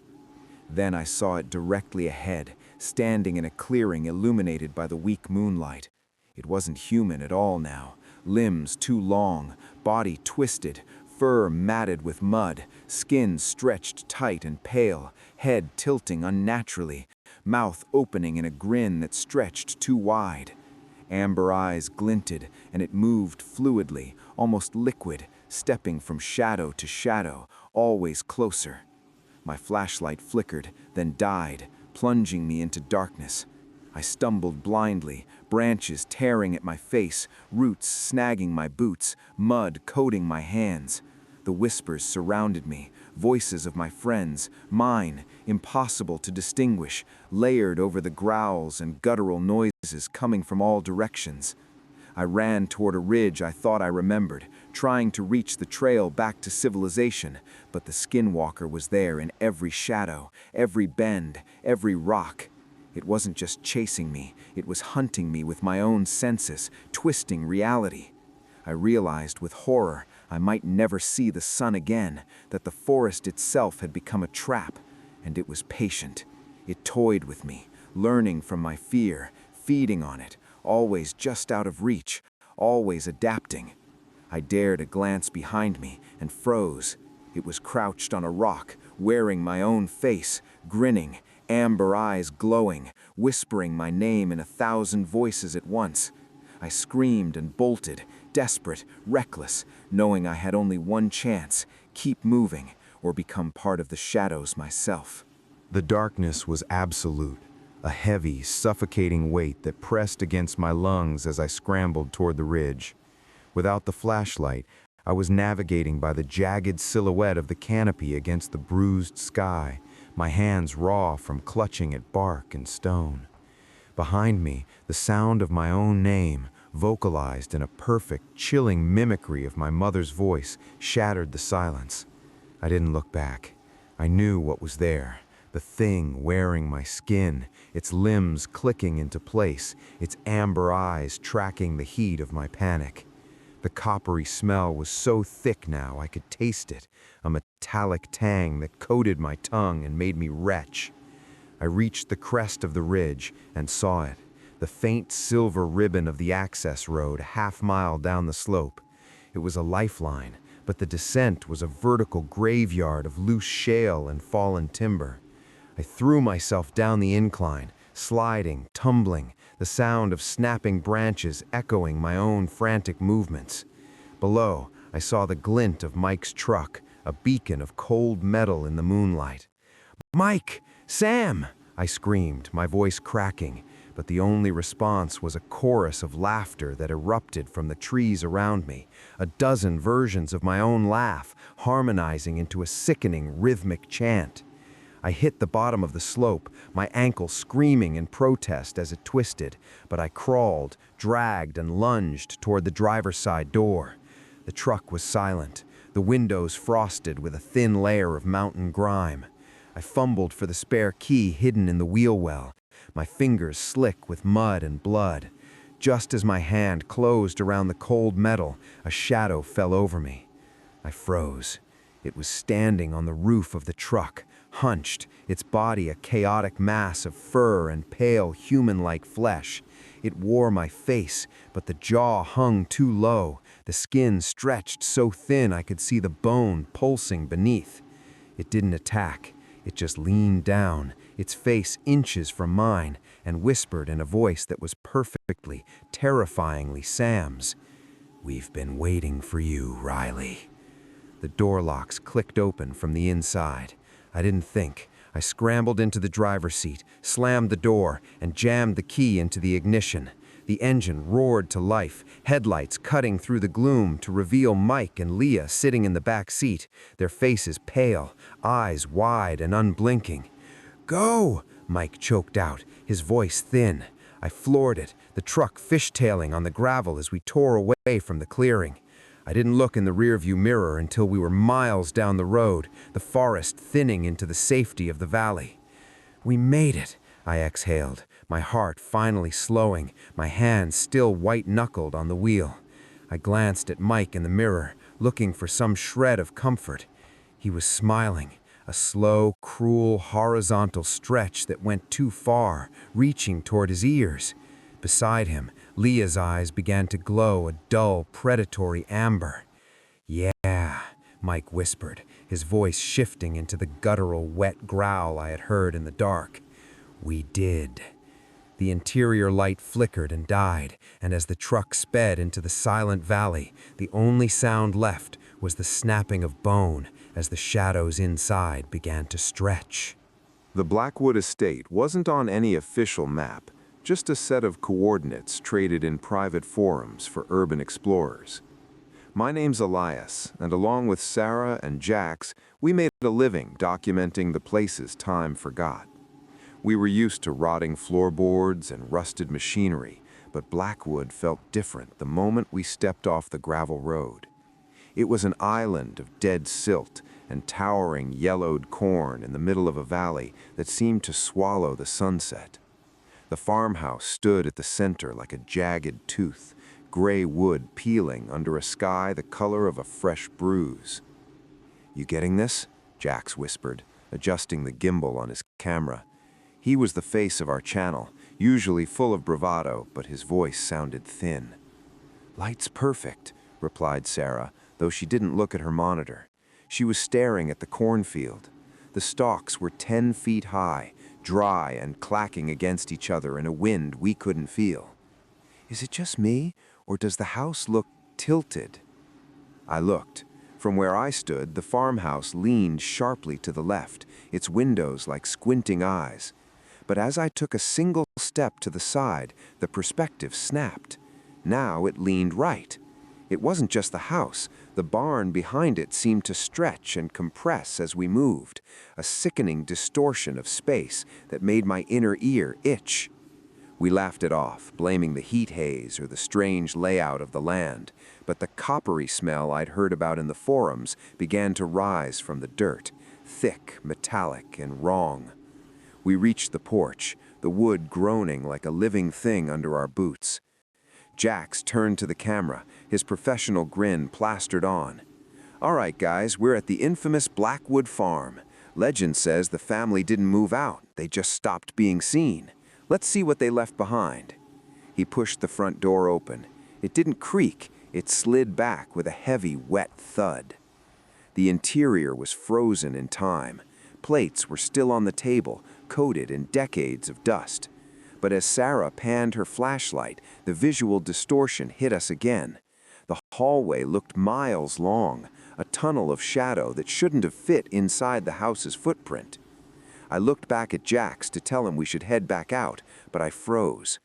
Then I saw it directly ahead, standing in a clearing illuminated by the weak moonlight. It wasn't human at all now. Limbs too long, body twisted, fur matted with mud, skin stretched tight and pale, head tilting unnaturally, mouth opening in a grin that stretched too wide. Amber eyes glinted, and it moved fluidly, almost liquid, stepping from shadow to shadow, always closer. My flashlight flickered, then died, plunging me into darkness. I stumbled blindly, branches tearing at my face, roots snagging my boots, mud coating my hands. The whispers surrounded me, voices of my friends, mine, impossible to distinguish, layered over the growls and guttural noises coming from all directions. I ran toward a ridge I thought I remembered, trying to reach the trail back to civilization, but the Skinwalker was there in every shadow, every bend, every rock. It wasn't just chasing me, it was hunting me with my own senses, twisting reality. I realized with horror I might never see the sun again, that the forest itself had become a trap, and it was patient. It toyed with me, learning from my fear, feeding on it, always just out of reach, always adapting. I dared a glance behind me and froze. It was crouched on a rock, wearing my own face, grinning, amber eyes glowing, whispering my name in 1,000 voices at once. I screamed and bolted, desperate, reckless, knowing I had only one chance, keep moving, or become part of the shadows myself. The darkness was absolute, a heavy, suffocating weight that pressed against my lungs as I scrambled toward the ridge. Without the flashlight, I was navigating by the jagged silhouette of the canopy against the bruised sky, my hands raw from clutching at bark and stone. Behind me, the sound of my own name, vocalized in a perfect, chilling mimicry of my mother's voice, shattered the silence. I didn't look back. I knew what was there. The thing wearing my skin, its limbs clicking into place, its amber eyes tracking the heat of my panic. The coppery smell was so thick now I could taste it, a metallic tang that coated my tongue and made me retch. I reached the crest of the ridge and saw it, the faint silver ribbon of the access road a half-mile down the slope. It was a lifeline, but the descent was a vertical graveyard of loose shale and fallen timber. I threw myself down the incline, sliding, tumbling, the sound of snapping branches echoing my own frantic movements. Below, I saw the glint of Mike's truck, a beacon of cold metal in the moonlight. "Mike! Sam!" I screamed, my voice cracking, but but the only response was a chorus of laughter that erupted from the trees around me, a dozen versions of my own laugh, harmonizing into a sickening rhythmic chant. I hit the bottom of the slope, my ankle screaming in protest as it twisted, but I crawled, dragged, and lunged toward the driver's side door. The truck was silent, the windows frosted with a thin layer of mountain grime. I fumbled for the spare key hidden in the wheel well, my fingers slick with mud and blood. Just as my hand closed around the cold metal, a shadow fell over me. I froze. It was standing on the roof of the truck, hunched, its body a chaotic mass of fur and pale human-like flesh. It wore my face, but the jaw hung too low, the skin stretched so thin I could see the bone pulsing beneath. It didn't attack. It just leaned down, its face inches from mine, and whispered in a voice that was perfectly, terrifyingly Sam's. "We've been waiting for you, Riley." The door locks clicked open from the inside. I didn't think. I scrambled into the driver's seat, slammed the door, and jammed the key into the ignition. The engine roared to life, headlights cutting through the gloom to reveal Mike and Leah sitting in the back seat, their faces pale, eyes wide and unblinking. "Go!" Mike choked out, his voice thin. I floored it, the truck fishtailing on the gravel as we tore away from the clearing. I didn't look in the rearview mirror until we were miles down the road, the forest thinning into the safety of the valley. "We made it," I exhaled, my heart finally slowing, my hands still white-knuckled on the wheel. I glanced at Mike in the mirror, looking for some shred of comfort. He was smiling, a slow, cruel, horizontal stretch that went too far, reaching toward his ears. Beside him, Leah's eyes began to glow a dull, predatory amber. "Yeah," Mike whispered, his voice shifting into the guttural, wet growl I had heard in the dark. "We did." The interior light flickered and died, and as the truck sped into the silent valley, the only sound left was the snapping of bone as the shadows inside began to stretch. The Blackwood estate wasn't on any official map, just a set of coordinates traded in private forums for urban explorers. My name's Elias, and along with Sarah and Jax, we made a living documenting the places time forgot. We were used to rotting floorboards and rusted machinery, but Blackwood felt different the moment we stepped off the gravel road. It was an island of dead silt and towering yellowed corn in the middle of a valley that seemed to swallow the sunset. The farmhouse stood at the center like a jagged tooth, gray wood peeling under a sky the color of a fresh bruise. "You getting this?" Jax whispered, adjusting the gimbal on his camera. He was the face of our channel, usually full of bravado, but his voice sounded thin. "Light's perfect," replied Sarah, though she didn't look at her monitor. She was staring at the cornfield. The stalks were 10 feet high, dry and clacking against each other in a wind we couldn't feel. "Is it just me, or does the house look tilted?" I looked. From where I stood, the farmhouse leaned sharply to the left, its windows like squinting eyes. But as I took a single step to the side, the perspective snapped. Now it leaned right. It wasn't just the house. The barn behind it seemed to stretch and compress as we moved, a sickening distortion of space that made my inner ear itch. We laughed it off, blaming the heat haze or the strange layout of the land, but the coppery smell I'd heard about in the forums began to rise from the dirt, thick, metallic, and wrong. We reached the porch, the wood groaning like a living thing under our boots. Jax turned to the camera, his professional grin plastered on. "All right, guys, we're at the infamous Blackwood Farm. Legend says the family didn't move out, they just stopped being seen. Let's see what they left behind." He pushed the front door open. It didn't creak, it slid back with a heavy, wet thud. The interior was frozen in time. Plates were still on the table, coated in decades of dust. But as Sarah panned her flashlight, the visual distortion hit us again. The hallway looked miles long, a tunnel of shadow that shouldn't have fit inside the house's footprint. I looked back at Jax to tell him we should head back out, but I froze.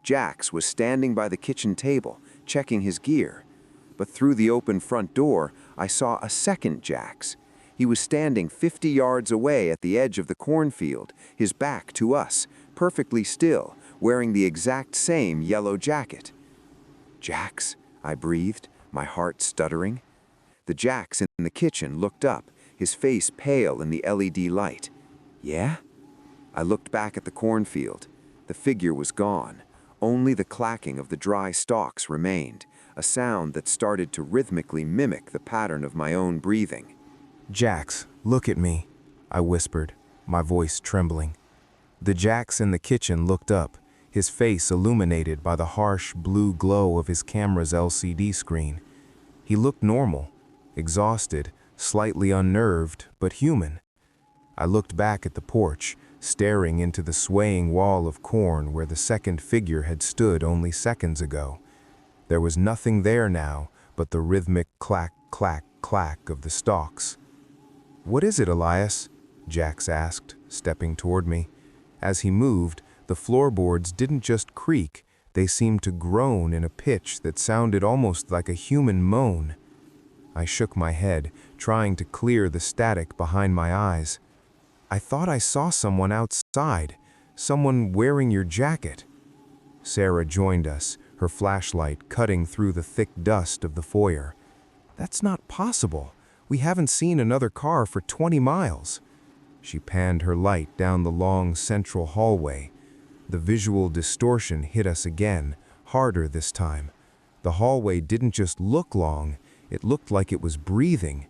Jax was standing by the kitchen table, checking his gear. But through the open front door, I saw a second Jax. He was standing 50 yards away at the edge of the cornfield, his back to us, perfectly still, wearing the exact same yellow jacket. "Jax," I breathed, my heart stuttering. The Jax in the kitchen looked up, his face pale in the LED light. "Yeah?" I looked back at the cornfield. The figure was gone. Only the clacking of the dry stalks remained, a sound that started to rhythmically mimic the pattern of my own breathing. "Jax, look at me," I whispered, my voice trembling. The Jax in the kitchen looked up, his face illuminated by the harsh blue glow of his camera's LCD screen. He looked normal, exhausted, slightly unnerved, but human. I looked back at the porch, staring into the swaying wall of corn where the second figure had stood only seconds ago. There was nothing there now but the rhythmic clack, clack, clack of the stalks. "What is it, Elias?" Jax asked, stepping toward me. As he moved, the floorboards didn't just creak, they seemed to groan in a pitch that sounded almost like a human moan. I shook my head, trying to clear the static behind my eyes. "I thought I saw someone outside, someone wearing your jacket." Sarah joined us, her flashlight cutting through the thick dust of the foyer. "That's not possible. We haven't seen another car for 20 miles. She panned her light down the long central hallway. The visual distortion hit us again, harder this time. The hallway didn't just look long, it looked like it was breathing.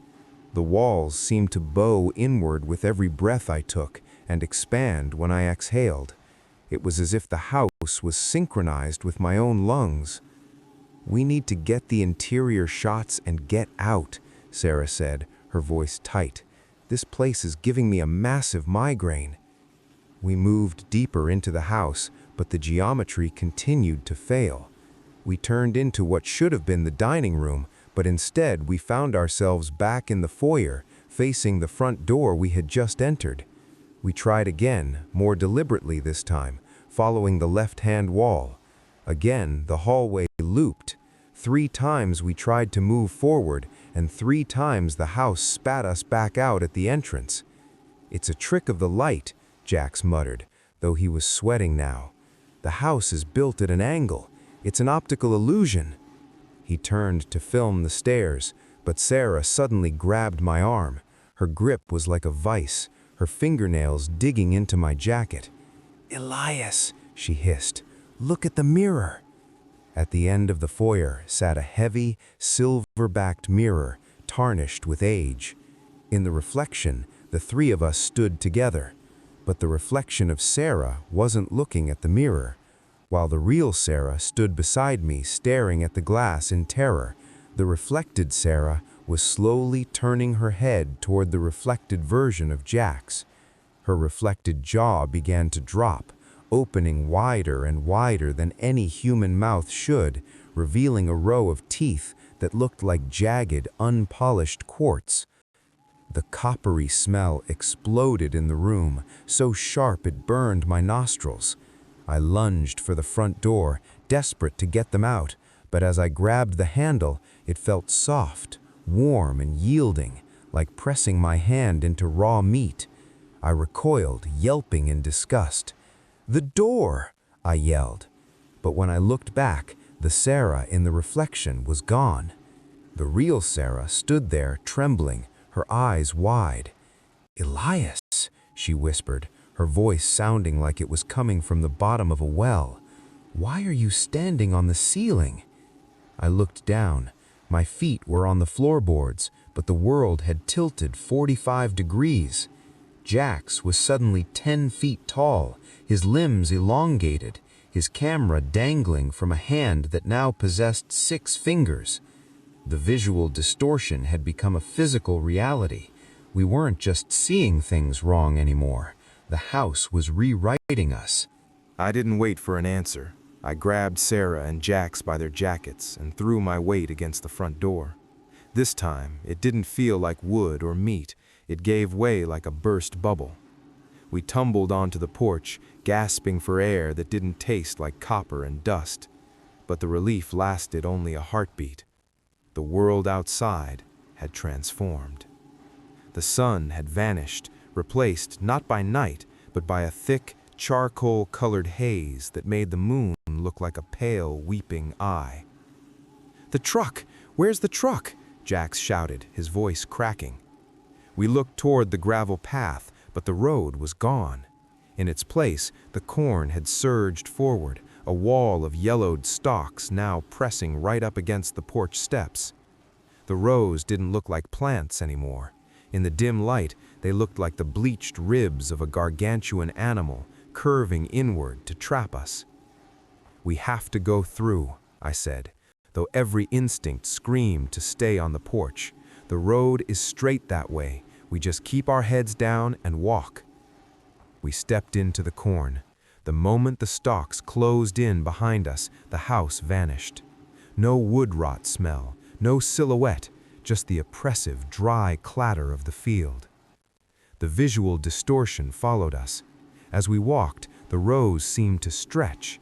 The walls seemed to bow inward with every breath I took and expand when I exhaled. It was as if the house was synchronized with my own lungs. "We need to get the interior shots and get out," Sarah said, her voice tight. "This place is giving me a massive migraine." We moved deeper into the house, but the geometry continued to fail. We turned into what should have been the dining room, but instead we found ourselves back in the foyer, facing the front door we had just entered. We tried again, more deliberately this time, following the left-hand wall. Again, the hallway looped. 3 times we tried to move forward, and 3 times the house spat us back out at the entrance. "It's a trick of the light," Jax muttered, though he was sweating now. "The house is built at an angle. It's an optical illusion." He turned to film the stairs, but Sarah suddenly grabbed my arm. Her grip was like a vice, her fingernails digging into my jacket. "Elias," she hissed, "look at the mirror." At the end of the foyer sat a heavy, silver-backed mirror, tarnished with age. In the reflection, the 3 of us stood together. But the reflection of Sarah wasn't looking at the mirror, while the real Sarah stood beside me staring at the glass in terror. The reflected Sarah was slowly turning her head toward the reflected version of Jax. Her reflected jaw began to drop, opening wider and wider than any human mouth should, revealing a row of teeth that looked like jagged, unpolished quartz. The coppery smell exploded in the room, so sharp it burned my nostrils. I lunged for the front door, desperate to get them out, but as I grabbed the handle, it felt soft, warm, and yielding, like pressing my hand into raw meat. I recoiled, yelping in disgust. "The door!" I yelled. But when I looked back, the Sarah in the reflection was gone. The real Sarah stood there, trembling, her eyes wide. "Elias," she whispered, her voice sounding like it was coming from the bottom of a well. "Why are you standing on the ceiling?" I looked down. My feet were on the floorboards, but the world had tilted 45 degrees. Jax was suddenly 10 feet tall, his limbs elongated, his camera dangling from a hand that now possessed 6 fingers. The visual distortion had become a physical reality. We weren't just seeing things wrong anymore. The house was rewriting us. I didn't wait for an answer. I grabbed Sarah and Jax by their jackets and threw my weight against the front door. This time, it didn't feel like wood or meat. It gave way like a burst bubble. We tumbled onto the porch, gasping for air that didn't taste like copper and dust. But the relief lasted only a heartbeat. The world outside had transformed. The sun had vanished, replaced not by night, but by a thick, charcoal-colored haze that made the moon look like a pale, weeping eye. "The truck! Where's the truck?" Jax shouted, his voice cracking. We looked toward the gravel path, but the road was gone. In its place, the corn had surged forward, a wall of yellowed stalks now pressing right up against the porch steps. The rows didn't look like plants anymore. In the dim light, they looked like the bleached ribs of a gargantuan animal, curving inward to trap us. "We have to go through," I said, though every instinct screamed to stay on the porch. "The road is straight that way. We just keep our heads down and walk." We stepped into the corn. The moment the stalks closed in behind us, the house vanished. No wood rot smell, no silhouette, just the oppressive, dry clatter of the field. The visual distortion followed us. As we walked, the rows seemed to stretch.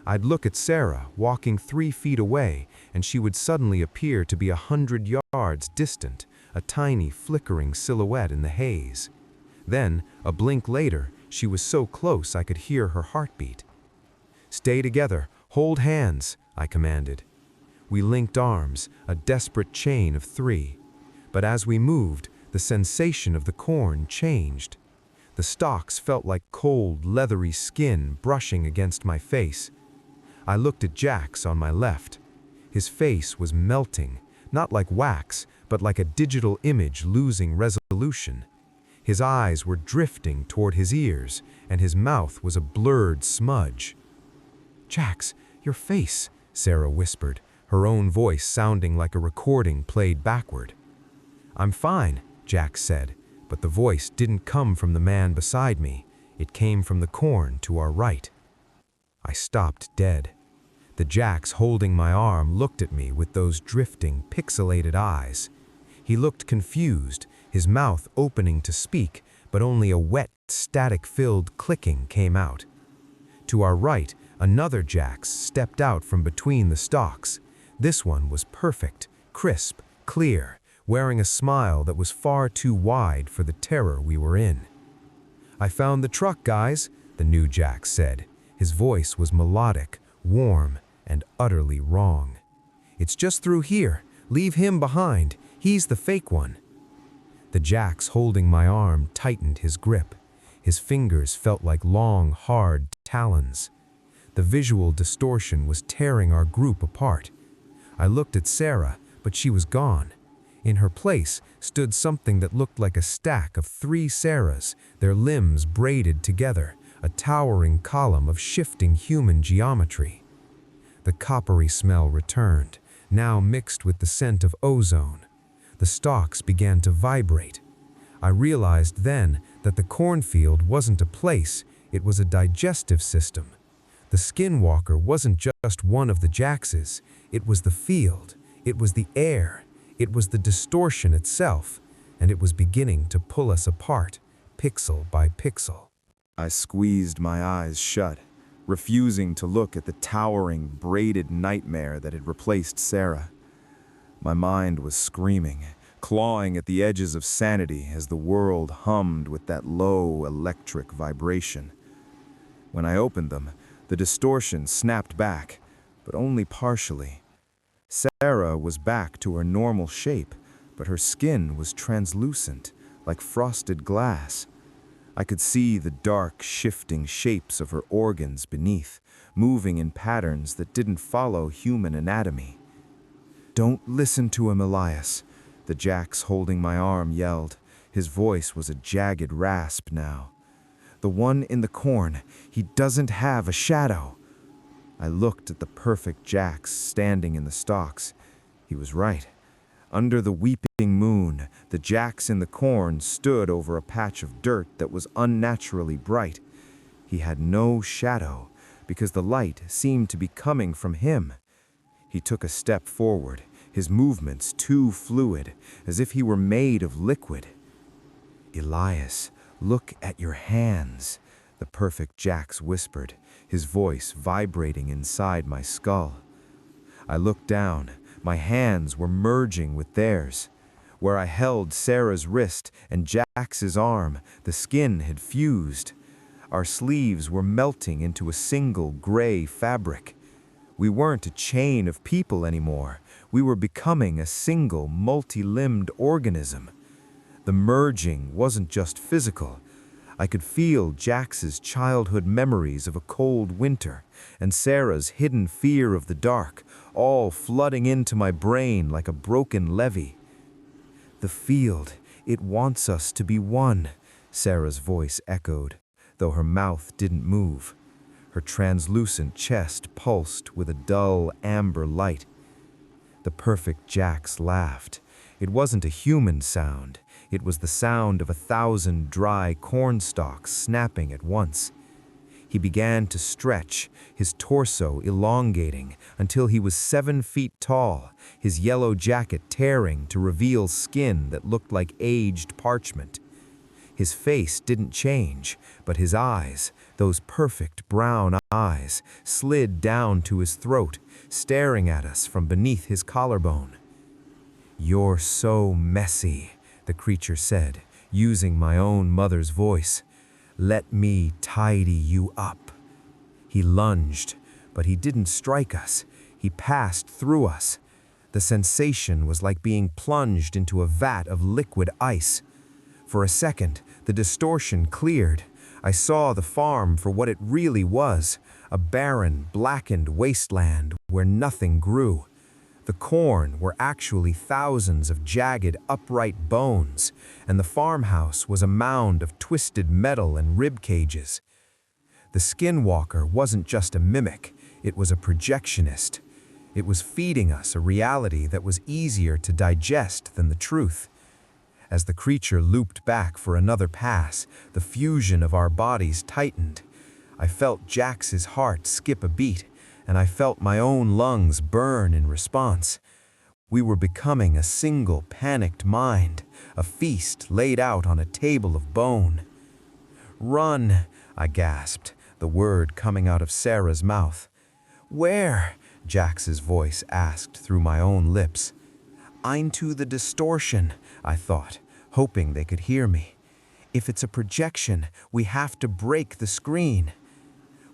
I'd look at Sarah, walking 3 feet away, and she would suddenly appear to be 100 yards distant, a tiny, flickering silhouette in the haze. Then, a blink later, she was so close I could hear her heartbeat. "Stay together, hold hands," I commanded. We linked arms, a desperate chain of 3. But as we moved, the sensation of the corn changed. The stalks felt like cold, leathery skin brushing against my face. I looked at Jax on my left. His face was melting, not like wax, but like a digital image losing resolution. His eyes were drifting toward his ears, and his mouth was a blurred smudge. "Jax, your face," Sarah whispered, her own voice sounding like a recording played backward. "I'm fine," Jax said, but the voice didn't come from the man beside me. It came from the corn to our right. I stopped dead. The Jax holding my arm looked at me with those drifting, pixelated eyes. He looked confused, his mouth opening to speak, but only a wet, static-filled clicking came out. To our right, another Jax stepped out from between the stalks. This one was perfect, crisp, clear, wearing a smile that was far too wide for the terror we were in. "I found the truck, guys," the new Jax said. His voice was melodic, warm, and utterly wrong. "It's just through here. Leave him behind. He's the fake one." The Jax holding my arm tightened his grip. His fingers felt like long, hard talons. The visual distortion was tearing our group apart. I looked at Sarah, but she was gone. In her place stood something that looked like a stack of 3 Sarahs, their limbs braided together, a towering column of shifting human geometry. The coppery smell returned, now mixed with the scent of ozone. The stalks began to vibrate. I realized then that the cornfield wasn't a place, it was a digestive system. The Skinwalker wasn't just one of the Jaxes, it was the field, it was the air, it was the distortion itself, and it was beginning to pull us apart, pixel by pixel. I squeezed my eyes shut, refusing to look at the towering, braided nightmare that had replaced Sarah. My mind was screaming, clawing at the edges of sanity as the world hummed with that low electric vibration. When I opened them, the distortion snapped back, but only partially. Sarah was back to her normal shape, but her skin was translucent, like frosted glass. I could see the dark, shifting shapes of her organs beneath, moving in patterns that didn't follow human anatomy. "Don't listen to him, Elias," the Jax holding my arm yelled. His voice was a jagged rasp now. "The one in the corn, he doesn't have a shadow." I looked at the perfect Jax standing in the stalks. He was right. Under the weeping moon, the Jax in the corn stood over a patch of dirt that was unnaturally bright. He had no shadow, because the light seemed to be coming from him. He took a step forward, his movements too fluid, as if he were made of liquid. "Elias, look at your hands." The perfect Jax whispered, his voice vibrating inside my skull. I looked down. My hands were merging with theirs. Where I held Sarah's wrist and Jax's arm, the skin had fused. Our sleeves were melting into a single gray fabric. We weren't a chain of people anymore. We were becoming a single, multi-limbed organism. The merging wasn't just physical. I could feel Jax's childhood memories of a cold winter and Sarah's hidden fear of the dark, all flooding into my brain like a broken levee. The field, it wants us to be one, Sarah's voice echoed, though her mouth didn't move. Her translucent chest pulsed with a dull amber light. The perfect Jax laughed. It wasn't a human sound. It was the sound of 1,000 dry corn stalks snapping at once. He began to stretch, his torso elongating until he was 7 feet tall, his yellow jacket tearing to reveal skin that looked like aged parchment. His face didn't change, but his eyes, those perfect brown eyes, slid down to his throat, staring at us from beneath his collarbone. "You're so messy," the creature said, using my own mother's voice. "Let me tidy you up." He lunged, but he didn't strike us. He passed through us. The sensation was like being plunged into a vat of liquid ice. For a second, the distortion cleared. I saw the farm for what it really was, a barren, blackened wasteland where nothing grew. The corn were actually thousands of jagged, upright bones, and the farmhouse was a mound of twisted metal and rib cages. The Skinwalker wasn't just a mimic, it was a projectionist. It was feeding us a reality that was easier to digest than the truth. As the creature looped back for another pass, the fusion of our bodies tightened. I felt Jax's heart skip a beat, and I felt my own lungs burn in response. We were becoming a single panicked mind, a feast laid out on a table of bone. "Run," I gasped, the word coming out of Sarah's mouth. "Where?" Jax's voice asked through my own lips. "Into the distortion," I thought, hoping they could hear me. "If it's a projection, we have to break the screen."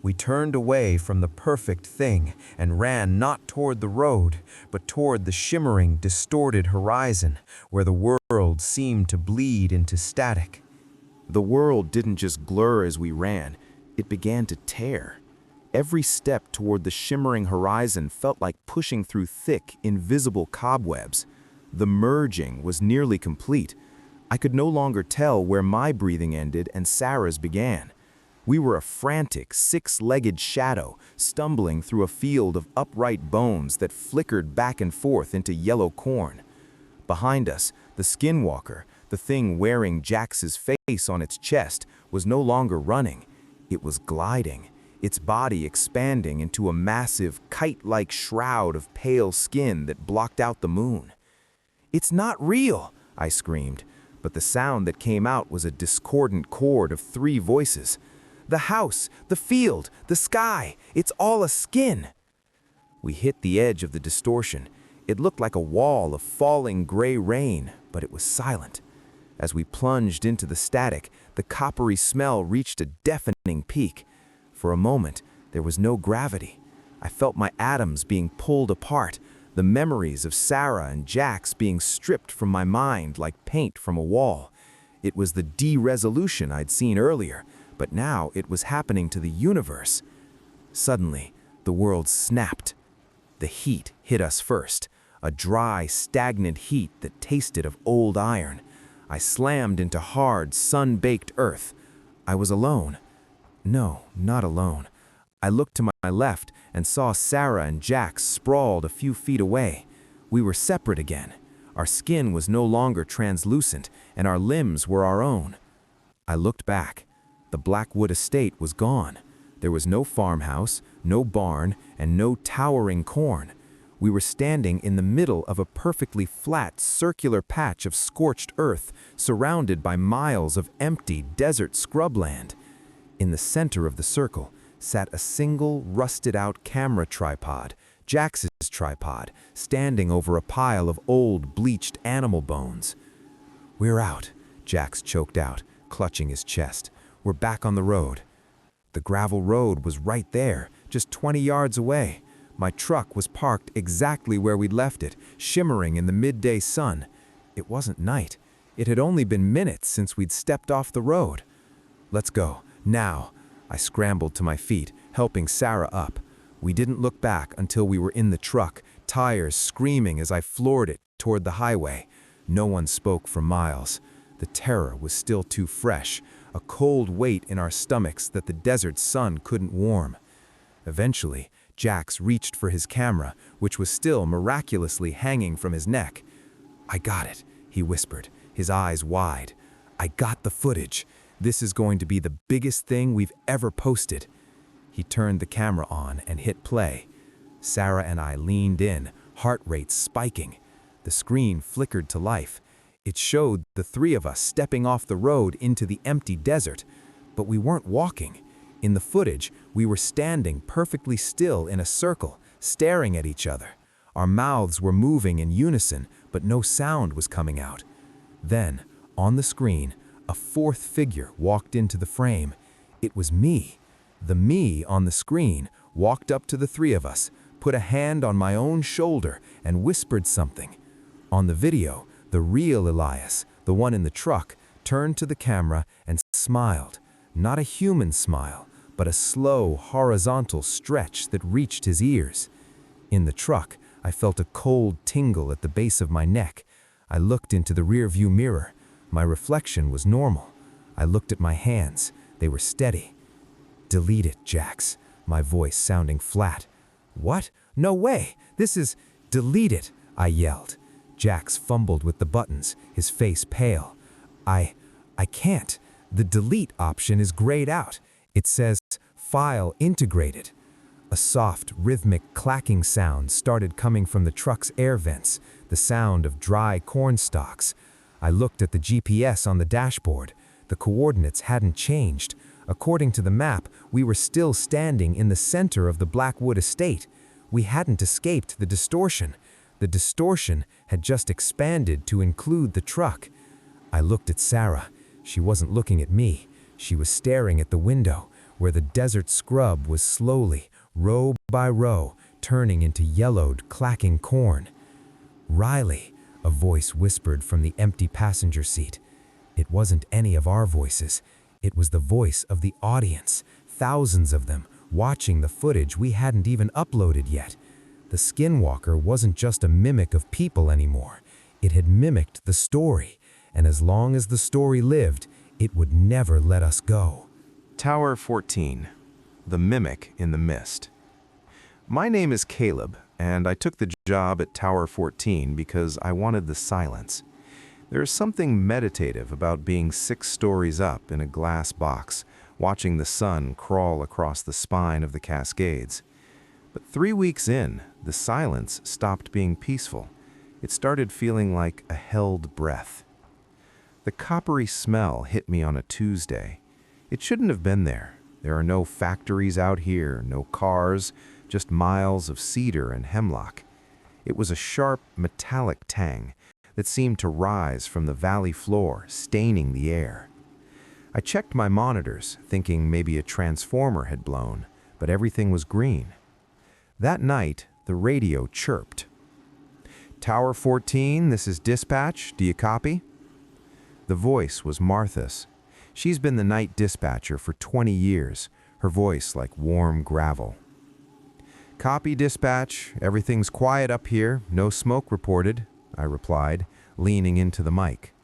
We turned away from the perfect thing and ran not toward the road, but toward the shimmering, distorted horizon where the world seemed to bleed into static. The world didn't just blur as we ran, it began to tear. Every step toward the shimmering horizon felt like pushing through thick, invisible cobwebs. The merging was nearly complete. I could no longer tell where my breathing ended and Sarah's began. We were a frantic, six-legged shadow, stumbling through a field of upright bones that flickered back and forth into yellow corn. Behind us, the Skinwalker, the thing wearing Jax's face on its chest, was no longer running. It was gliding, its body expanding into a massive, kite-like shroud of pale skin that blocked out the moon. "It's not real!" I screamed, but the sound that came out was a discordant chord of 3 voices. "The house, the field, the sky, it's all a skin!" We hit the edge of the distortion. It looked like a wall of falling gray rain, but it was silent. As we plunged into the static, the coppery smell reached a deafening peak. For a moment, there was no gravity. I felt my atoms being pulled apart, the memories of Sarah and Jax being stripped from my mind like paint from a wall. It was the de-resolution I'd seen earlier, but now it was happening to the universe. Suddenly, the world snapped. The heat hit us first, a dry, stagnant heat that tasted of old iron. I slammed into hard, sun-baked earth. I was alone. No, not alone. I looked to my left and saw Sarah and Jax sprawled a few feet away. We were separate again. Our skin was no longer translucent, and our limbs were our own. I looked back. The Blackwood estate was gone. There was no farmhouse, no barn, and no towering corn. We were standing in the middle of a perfectly flat, circular patch of scorched earth, surrounded by miles of empty desert scrubland. In the center of the circle sat a single rusted-out camera tripod, Jax's tripod, standing over a pile of old, bleached animal bones. "We're out," Jax choked out, clutching his chest. "We're back on the road." The gravel road was right there, just 20 yards away. My truck was parked exactly where we'd left it, shimmering in the midday sun. It wasn't night. It had only been minutes since we'd stepped off the road. "Let's go, now." I scrambled to my feet, helping Sarah up. We didn't look back until we were in the truck, tires screaming as I floored it toward the highway. No one spoke for miles. The terror was still too fresh, a cold weight in our stomachs that the desert sun couldn't warm. Eventually, Jax reached for his camera, which was still miraculously hanging from his neck. "I got it," he whispered, his eyes wide. "I got the footage. This is going to be the biggest thing we've ever posted." He turned the camera on and hit play. Sarah and I leaned in, heart rate spiking. The screen flickered to life. It showed the three of us stepping off the road into the empty desert. But we weren't walking. In the footage, we were standing perfectly still in a circle, staring at each other. Our mouths were moving in unison, but no sound was coming out. Then, on the screen, a fourth figure walked into the frame. It was me. The me on the screen walked up to the three of us, put a hand on my own shoulder, and whispered something. On the video, the real Elias, the one in the truck, turned to the camera and smiled. Not a human smile, but a slow, horizontal stretch that reached his ears. In the truck, I felt a cold tingle at the base of my neck. I looked into the rearview mirror. My reflection was normal. I looked at my hands. They were steady. "Delete it, Jax," my voice sounding flat. "What? No way! This is—" "Delete it," I yelled. Jax fumbled with the buttons, his face pale. I can't. The delete option is grayed out. It says, "File integrated." A soft, rhythmic clacking sound started coming from the truck's air vents, the sound of dry corn stalks. I looked at the GPS on the dashboard. The coordinates hadn't changed. According to the map, we were still standing in the center of the Blackwood estate. We hadn't escaped the distortion. The distortion had just expanded to include the truck. I looked at Sarah. She wasn't looking at me. She was staring at the window, where the desert scrub was slowly, row by row, turning into yellowed, clacking corn. "Riley," a voice whispered from the empty passenger seat. It wasn't any of our voices. It was the voice of the audience, thousands of them, watching the footage we hadn't even uploaded yet. The Skinwalker wasn't just a mimic of people anymore. It had mimicked the story, and as long as the story lived, it would never let us go. Tower 14, the mimic in the mist. My name is Caleb, and I took the job at Tower 14 because I wanted the silence. There is something meditative about being 6 stories up in a glass box, watching the sun crawl across the spine of the Cascades. But 3 weeks in, the silence stopped being peaceful. It started feeling like a held breath. The coppery smell hit me on a Tuesday. It shouldn't have been there. There are no factories out here, no cars, just miles of cedar and hemlock. It was a sharp, metallic tang that seemed to rise from the valley floor, staining the air. I checked my monitors, thinking maybe a transformer had blown, but everything was green. That night, the radio chirped. "Tower 14, this is dispatch. Do you copy?" The voice was Martha's. She's been the night dispatcher for 20 years, her voice like warm gravel. "Copy, dispatch. Everything's quiet up here. No smoke reported," I replied, leaning into the mic.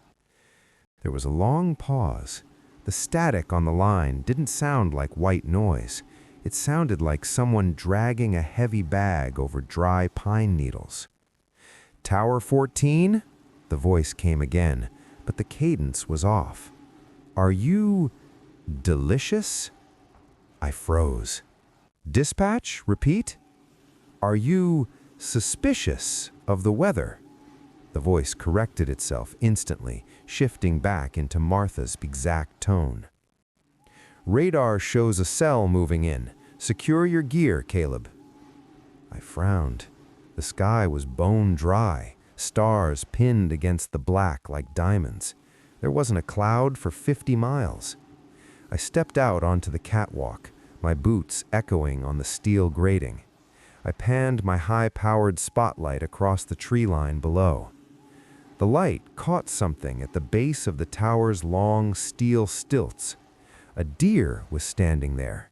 There was a long pause. The static on the line didn't sound like white noise. It sounded like someone dragging a heavy bag over dry pine needles. "Tower 14?" The voice came again, but the cadence was off. "Are you delicious?" I froze. "Dispatch? Repeat? Are you suspicious of the weather?" The voice corrected itself instantly, shifting back into Martha's exact tone. Radar shows a cell moving in. Secure your gear, Caleb. I frowned. The sky was bone dry, stars pinned against the black like diamonds. There wasn't a cloud for 50 miles. I stepped out onto the catwalk, my boots echoing on the steel grating. I panned my high-powered spotlight across the tree line below. The light caught something at the base of the tower's long steel stilts. A deer was standing there.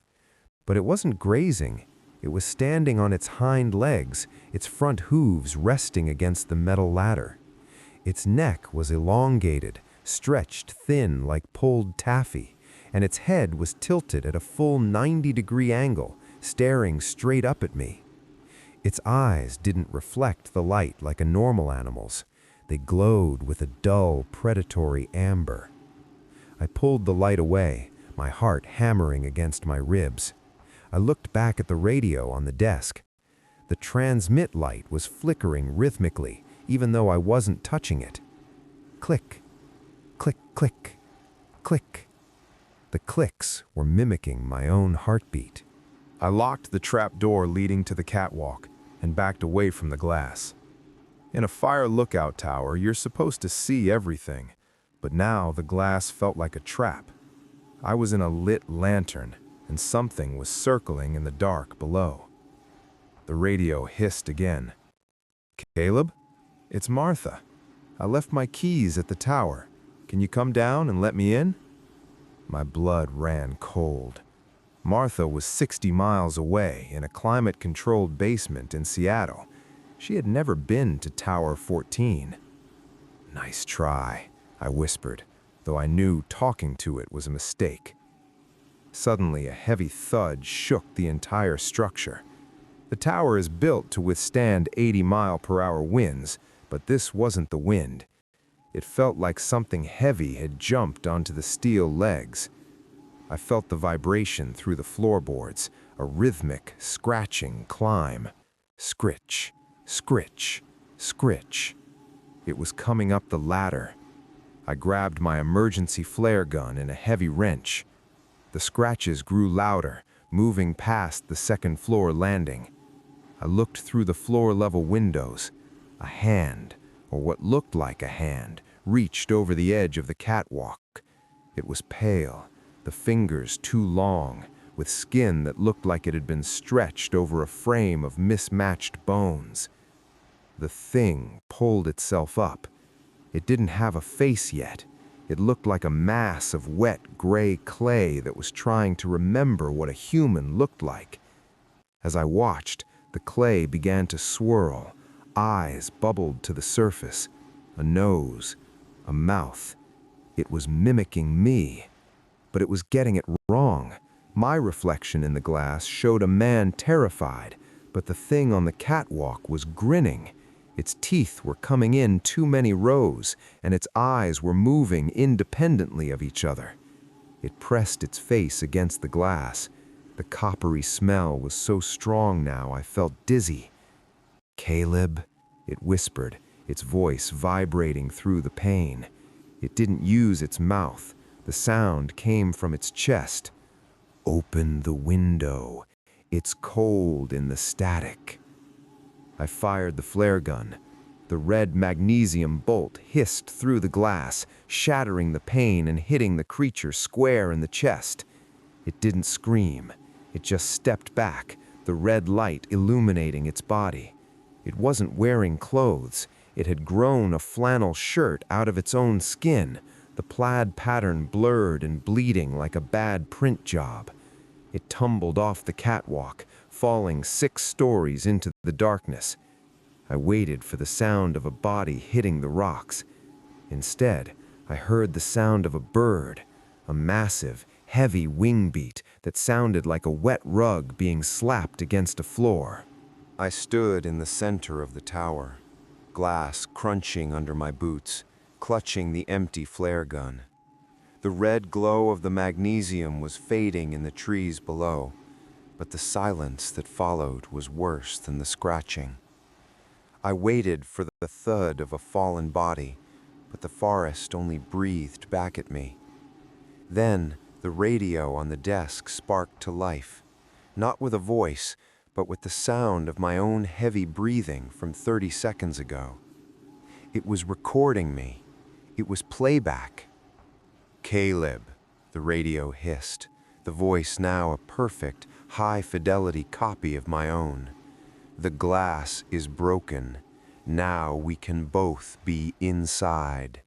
But it wasn't grazing. It was standing on its hind legs, its front hooves resting against the metal ladder. Its neck was elongated, stretched thin like pulled taffy, and its head was tilted at a full 90-degree angle, staring straight up at me. Its eyes didn't reflect the light like a normal animal's. They glowed with a dull, predatory amber. I pulled the light away, my heart hammering against my ribs. I looked back at the radio on the desk. The transmit light was flickering rhythmically, even though I wasn't touching it. Click, click, click, click. The clicks were mimicking my own heartbeat. I locked the trap door leading to the catwalk and backed away from the glass. In a fire lookout tower, you're supposed to see everything, but now the glass felt like a trap. I was in a lit lantern, and something was circling in the dark below. The radio hissed again. "Caleb? It's Martha. I left my keys at the tower. Can you come down and let me in?" My blood ran cold. Martha was 60 miles away in a climate-controlled basement in Seattle. She had never been to Tower 14. "Nice try," I whispered, though I knew talking to it was a mistake. Suddenly, a heavy thud shook the entire structure. The tower is built to withstand 80-mile-per-hour winds, but this wasn't the wind. It felt like something heavy had jumped onto the steel legs. I felt the vibration through the floorboards, a rhythmic, scratching climb. Scritch, scritch, scritch. It was coming up the ladder. I grabbed my emergency flare gun and a heavy wrench. The scratches grew louder, moving past the second-floor landing. I looked through the floor-level windows. A hand, or what looked like a hand, reached over the edge of the catwalk. It was pale, the fingers too long, with skin that looked like it had been stretched over a frame of mismatched bones. The thing pulled itself up. It didn't have a face yet. It looked like a mass of wet gray clay that was trying to remember what a human looked like. As I watched, the clay began to swirl. Eyes bubbled to the surface. A nose, a mouth. It was mimicking me. But it was getting it wrong. My reflection in the glass showed a man terrified, but the thing on the catwalk was grinning. Its teeth were coming in too many rows, and its eyes were moving independently of each other. It pressed its face against the glass. The coppery smell was so strong now I felt dizzy. "Caleb," it whispered, its voice vibrating through the pain. It didn't use its mouth. The sound came from its chest. "Open the window. It's cold in the static." I fired the flare gun. The red magnesium bolt hissed through the glass, shattering the pane and hitting the creature square in the chest. It didn't scream. It just stepped back, the red light illuminating its body. It wasn't wearing clothes. It had grown a flannel shirt out of its own skin, the plaid pattern blurred and bleeding like a bad print job. It tumbled off the catwalk, falling 6 stories into the darkness. I waited for the sound of a body hitting the rocks. Instead, I heard the sound of a bird, a massive, heavy wing beat that sounded like a wet rug being slapped against a floor. I stood in the center of the tower, glass crunching under my boots, clutching the empty flare gun. The red glow of the magnesium was fading in the trees below, but the silence that followed was worse than the scratching. I waited for the thud of a fallen body, but the forest only breathed back at me. Then The radio on the desk sparked to life, not with a voice, but with the sound of my own heavy breathing from 30 seconds ago. It was recording me. It was playback. "Caleb," the radio hissed, the voice now a perfect, high-fidelity copy of my own. "The glass is broken. Now we can both be inside."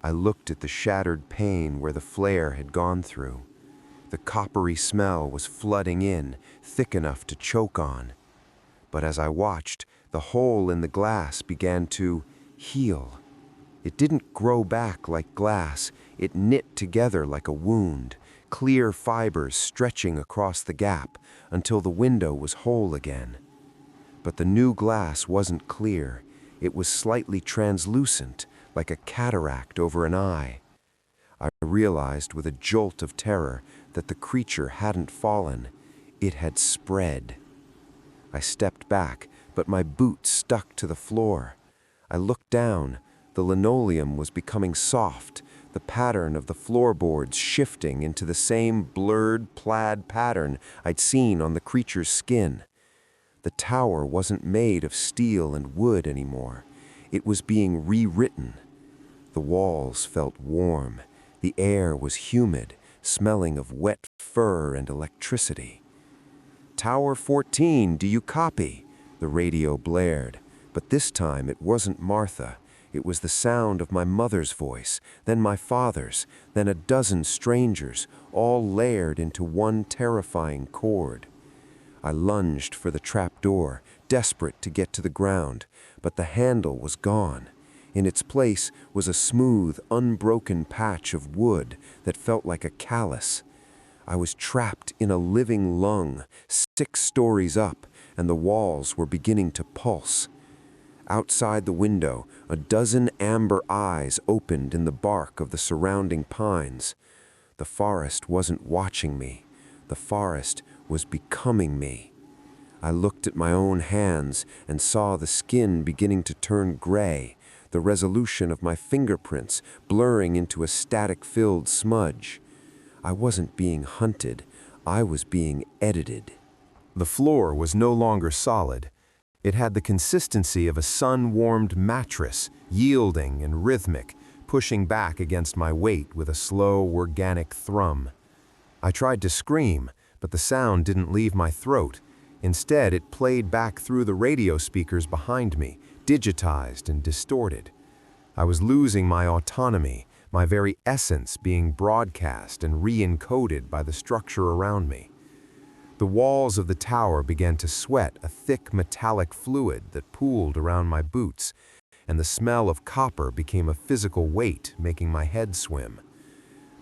I looked at the shattered pane where the flare had gone through. The coppery smell was flooding in, thick enough to choke on. But as I watched, the hole in the glass began to heal. It didn't grow back like glass, it knit together like a wound, clear fibers stretching across the gap until the window was whole again. But the new glass wasn't clear, it was slightly translucent, like a cataract over an eye. I realized with a jolt of terror that the creature hadn't fallen, it had spread. I stepped back, but my boot stuck to the floor. I looked down. The linoleum was becoming soft, the pattern of the floorboards shifting into the same blurred plaid pattern I'd seen on the creature's skin. The tower wasn't made of steel and wood anymore. It was being rewritten. The walls felt warm. The air was humid, smelling of wet fur and electricity. "Tower 14, do you copy?" The radio blared, but this time it wasn't Martha. It was the sound of my mother's voice, then my father's, then a dozen strangers, all layered into one terrifying chord. I lunged for the trap door, desperate to get to the ground, but the handle was gone. In its place was a smooth, unbroken patch of wood that felt like a callus. I was trapped in a living lung, 6 stories up, and the walls were beginning to pulse. Outside the window, a dozen amber eyes opened in the bark of the surrounding pines. The forest wasn't watching me. The forest was becoming me. I looked at my own hands and saw the skin beginning to turn gray, the resolution of my fingerprints blurring into a static-filled smudge. I wasn't being hunted. I was being edited. The floor was no longer solid. It had the consistency of a sun-warmed mattress, yielding and rhythmic, pushing back against my weight with a slow, organic thrum. I tried to scream, but the sound didn't leave my throat. Instead, it played back through the radio speakers behind me, digitized and distorted. I was losing my autonomy, my very essence being broadcast and re-encoded by the structure around me. The walls of the tower began to sweat a thick metallic fluid that pooled around my boots, and the smell of copper became a physical weight, making my head swim.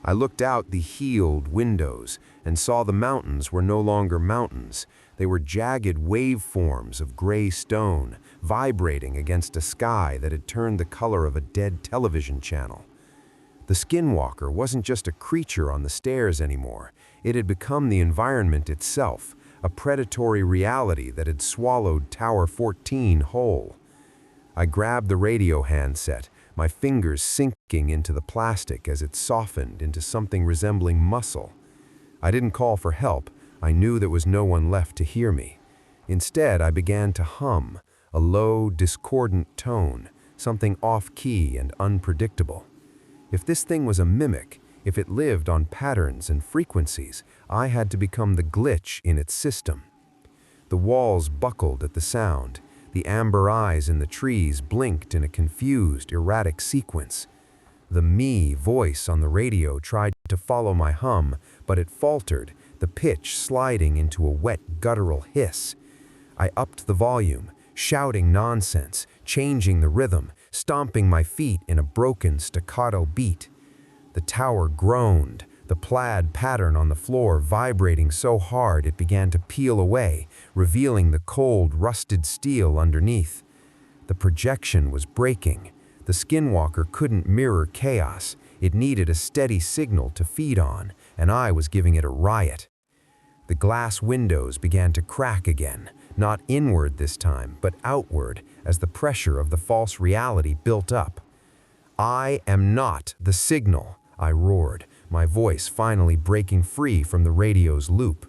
I looked out the healed windows and saw the mountains were no longer mountains. They were jagged waveforms of gray stone, vibrating against a sky that had turned the color of a dead television channel. The Skinwalker wasn't just a creature on the stairs anymore. It had become the environment itself, a predatory reality that had swallowed Tower 14 whole. I grabbed the radio handset, my fingers sinking into the plastic as it softened into something resembling muscle. I didn't call for help. I knew there was no one left to hear me. Instead, I began to hum, a low, discordant tone, something off-key and unpredictable. If this thing was a mimic, if it lived on patterns and frequencies, I had to become the glitch in its system. The walls buckled at the sound. The amber eyes in the trees blinked in a confused, erratic sequence. The me voice on the radio tried to follow my hum, but it faltered, the pitch sliding into a wet, guttural hiss. I upped the volume, shouting nonsense, changing the rhythm, stomping my feet in a broken staccato beat. The tower groaned, the plaid pattern on the floor vibrating so hard it began to peel away, revealing the cold, rusted steel underneath. The projection was breaking. The Skinwalker couldn't mirror chaos. It needed a steady signal to feed on, and I was giving it a riot. The glass windows began to crack again, not inward this time, but outward as the pressure of the false reality built up. "I am not the signal," I roared, my voice finally breaking free from the radio's loop.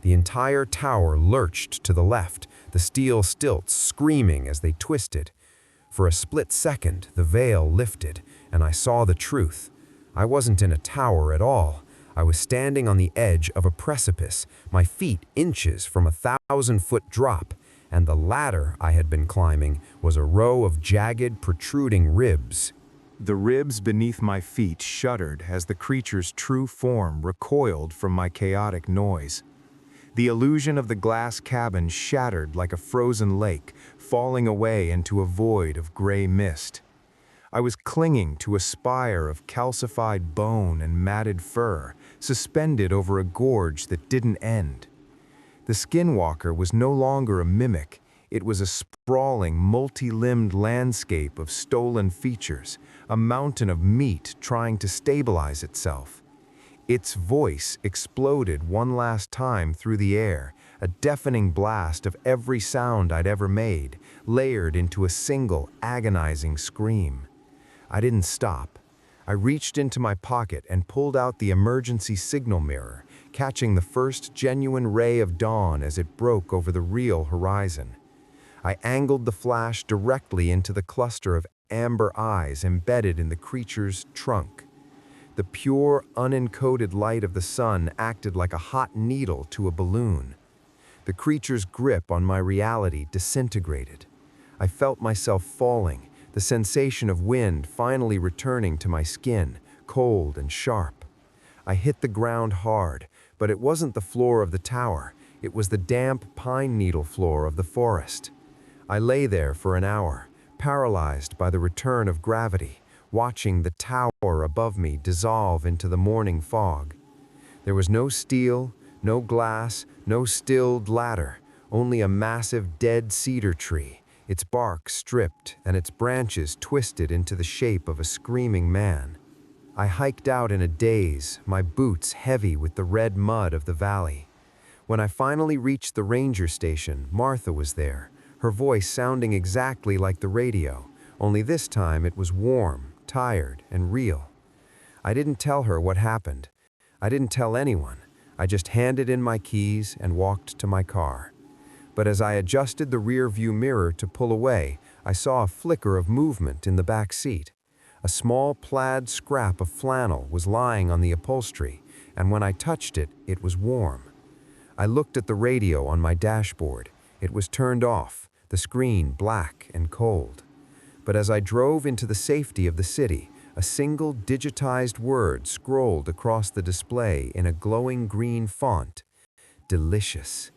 The entire tower lurched to the left, the steel stilts screaming as they twisted. For a split second, the veil lifted, and I saw the truth. I wasn't in a tower at all. I was standing on the edge of a precipice, my feet inches from a 1,000-foot drop, and the ladder I had been climbing was a row of jagged, protruding ribs. The ribs beneath my feet shuddered as the creature's true form recoiled from my chaotic noise. The illusion of the glass cabin shattered like a frozen lake, falling away into a void of gray mist. I was clinging to a spire of calcified bone and matted fur, suspended over a gorge that didn't end. The Skinwalker was no longer a mimic. It was a sprawling, multi-limbed landscape of stolen features, a mountain of meat trying to stabilize itself. Its voice exploded one last time through the air, a deafening blast of every sound I'd ever made, layered into a single, agonizing scream. I didn't stop. I reached into my pocket and pulled out the emergency signal mirror, catching the first genuine ray of dawn as it broke over the real horizon. I angled the flash directly into the cluster of amber eyes embedded in the creature's trunk. The pure, unencoded light of the sun acted like a hot needle to a balloon. The creature's grip on my reality disintegrated. I felt myself falling, the sensation of wind finally returning to my skin, cold and sharp. I hit the ground hard, but it wasn't the floor of the tower. It was the damp pine needle floor of the forest. I lay there for an hour, paralyzed by the return of gravity, watching the tower above me dissolve into the morning fog. There was no steel, no glass, no stilled ladder, only a massive dead cedar tree, its bark stripped and its branches twisted into the shape of a screaming man. I hiked out in a daze, my boots heavy with the red mud of the valley. When I finally reached the ranger station, Martha was there, her voice sounding exactly like the radio, only this time it was warm, tired, and real. I didn't tell her what happened. I didn't tell anyone. I just handed in my keys and walked to my car. But as I adjusted the rear-view mirror to pull away, I saw a flicker of movement in the back seat. A small plaid scrap of flannel was lying on the upholstery, and when I touched it, it was warm. I looked at the radio on my dashboard. It was turned off, the screen black and cold. But as I drove into the safety of the city, a single digitized word scrolled across the display in a glowing green font: delicious.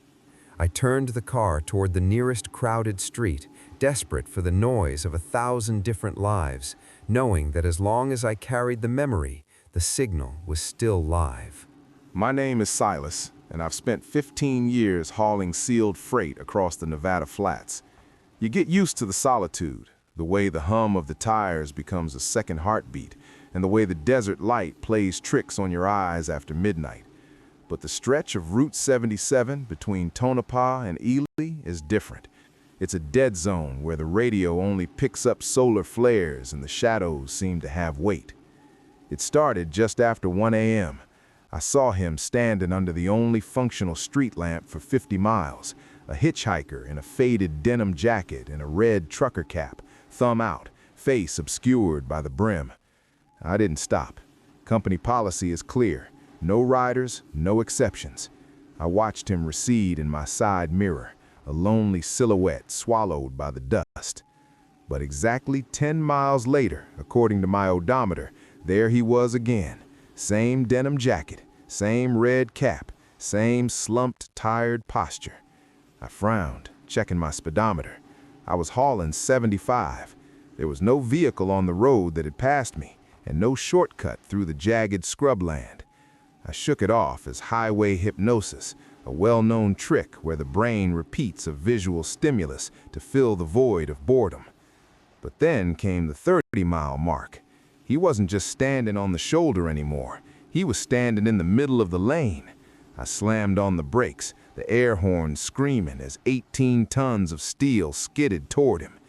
I turned the car toward the nearest crowded street, desperate for the noise of 1,000 different lives, knowing that as long as I carried the memory, the signal was still live. My name is Silas, and I've spent 15 years hauling sealed freight across the Nevada flats. You get used to the solitude, the way the hum of the tires becomes a second heartbeat, and the way the desert light plays tricks on your eyes after midnight. But the stretch of Route 77 between Tonopah and Ely is different. It's a dead zone where the radio only picks up solar flares and the shadows seem to have weight. It started just after 1 a.m. I saw him standing under the only functional street lamp for 50 miles, a hitchhiker in a faded denim jacket and a red trucker cap, thumb out, face obscured by the brim. I didn't stop. Company policy is clear. No riders, no exceptions. I watched him recede in my side mirror, a lonely silhouette swallowed by the dust. But exactly 10 miles later, according to my odometer, there he was again. Same denim jacket, same red cap, same slumped, tired posture. I frowned, checking my speedometer. I was hauling 75. There was no vehicle on the road that had passed me, and no shortcut through the jagged scrubland. I shook it off as highway hypnosis, a well-known trick where the brain repeats a visual stimulus to fill the void of boredom. But then came the 30-mile mark. He wasn't just standing on the shoulder anymore. He was standing in the middle of the lane. I slammed on the brakes, the air horn screaming as 18 tons of steel skidded toward him.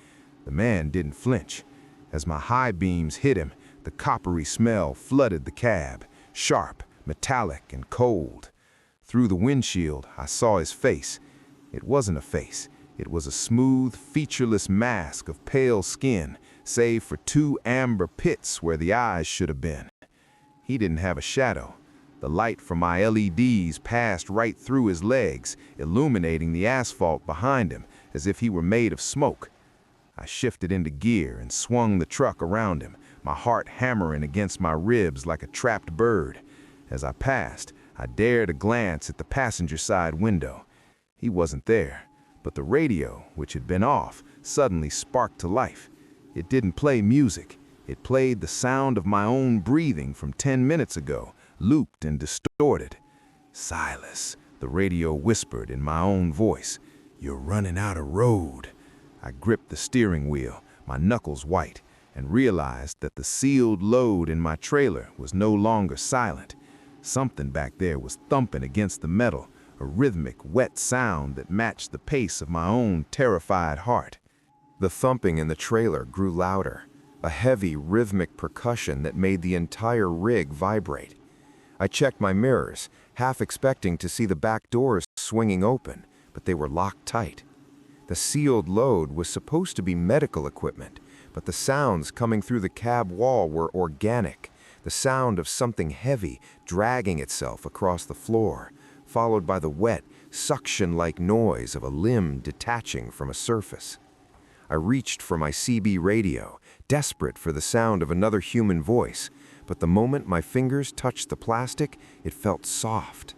The man didn't flinch. As my high beams hit him, the coppery smell flooded the cab. sharp, metallic, and cold. Through the windshield, I saw his face. It wasn't a face. It was a smooth, featureless mask of pale skin, save for two amber pits where the eyes should have been. He didn't have a shadow. The light from my LEDs passed right through his legs, illuminating the asphalt behind him as if he were made of smoke. I shifted into gear and swung the truck around him, my heart hammering against my ribs like a trapped bird. As I passed, I dared a glance at the passenger side window. He wasn't there, but the radio, which had been off, suddenly sparked to life. It didn't play music. It played the sound of my own breathing from 10 minutes ago, looped and distorted. "Silas," the radio whispered in my own voice, "you're running out of road." I gripped the steering wheel, my knuckles white, and realized that the sealed load in my trailer was no longer silent. Something back there was thumping against the metal, a rhythmic, wet sound that matched the pace of my own terrified heart. The thumping in the trailer grew louder, a heavy, rhythmic percussion that made the entire rig vibrate. I checked my mirrors, half expecting to see the back doors swinging open, but they were locked tight. The sealed load was supposed to be medical equipment, but the sounds coming through the cab wall were organic, the sound of something heavy dragging itself across the floor, followed by the wet, suction-like noise of a limb detaching from a surface. I reached for my CB radio, desperate for the sound of another human voice, but the moment my fingers touched the plastic, it felt soft.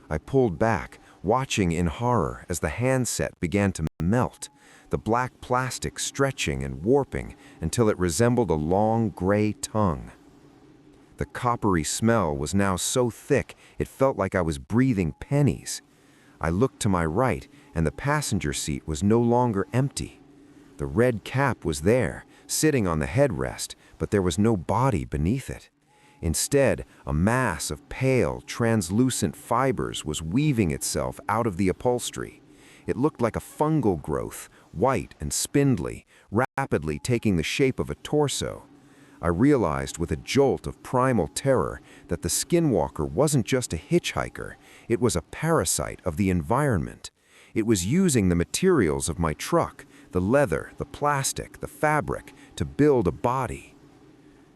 I pulled back, watching in horror as the handset began to melt, the black plastic stretching and warping until it resembled a long gray tongue. The coppery smell was now so thick it felt like I was breathing pennies. I looked to my right, and the passenger seat was no longer empty. The red cap was there, sitting on the headrest, but there was no body beneath it. Instead, a mass of pale, translucent fibers was weaving itself out of the upholstery. It looked like a fungal growth, white and spindly, rapidly taking the shape of a torso. I realized with a jolt of primal terror that the Skinwalker wasn't just a hitchhiker, it was a parasite of the environment. It was using the materials of my truck, the leather, the plastic, the fabric, to build a body.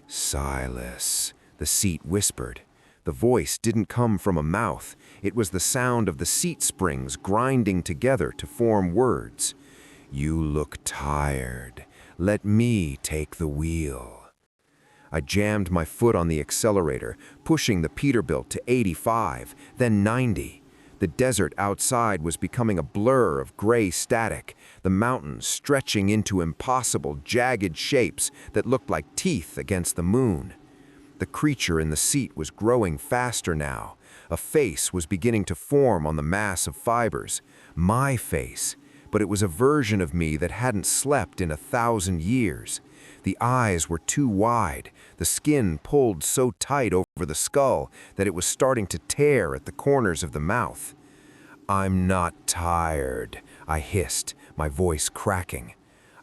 "Silas," the seat whispered. The voice didn't come from a mouth. It was the sound of the seat springs grinding together to form words. "You look tired. Let me take the wheel." I jammed my foot on the accelerator, pushing the Peterbilt to 85, then 90. The desert outside was becoming a blur of gray static, the mountains stretching into impossible, jagged shapes that looked like teeth against the moon. The creature in the seat was growing faster now. A face was beginning to form on the mass of fibers. My face, but it was a version of me that hadn't slept in 1,000 years. The eyes were too wide, the skin pulled so tight over the skull that it was starting to tear at the corners of the mouth. "I'm not tired," I hissed, my voice cracking.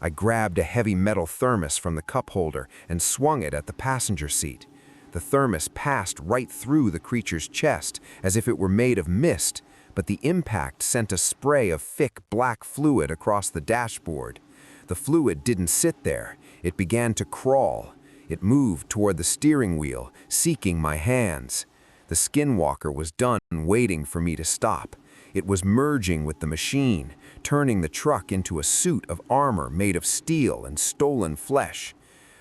I grabbed a heavy metal thermos from the cup holder and swung it at the passenger seat. The thermos passed right through the creature's chest, as if it were made of mist, but the impact sent a spray of thick black fluid across the dashboard. The fluid didn't sit there. It began to crawl. It moved toward the steering wheel, seeking my hands. The Skinwalker was done waiting for me to stop. It was merging with the machine, turning the truck into a suit of armor made of steel and stolen flesh.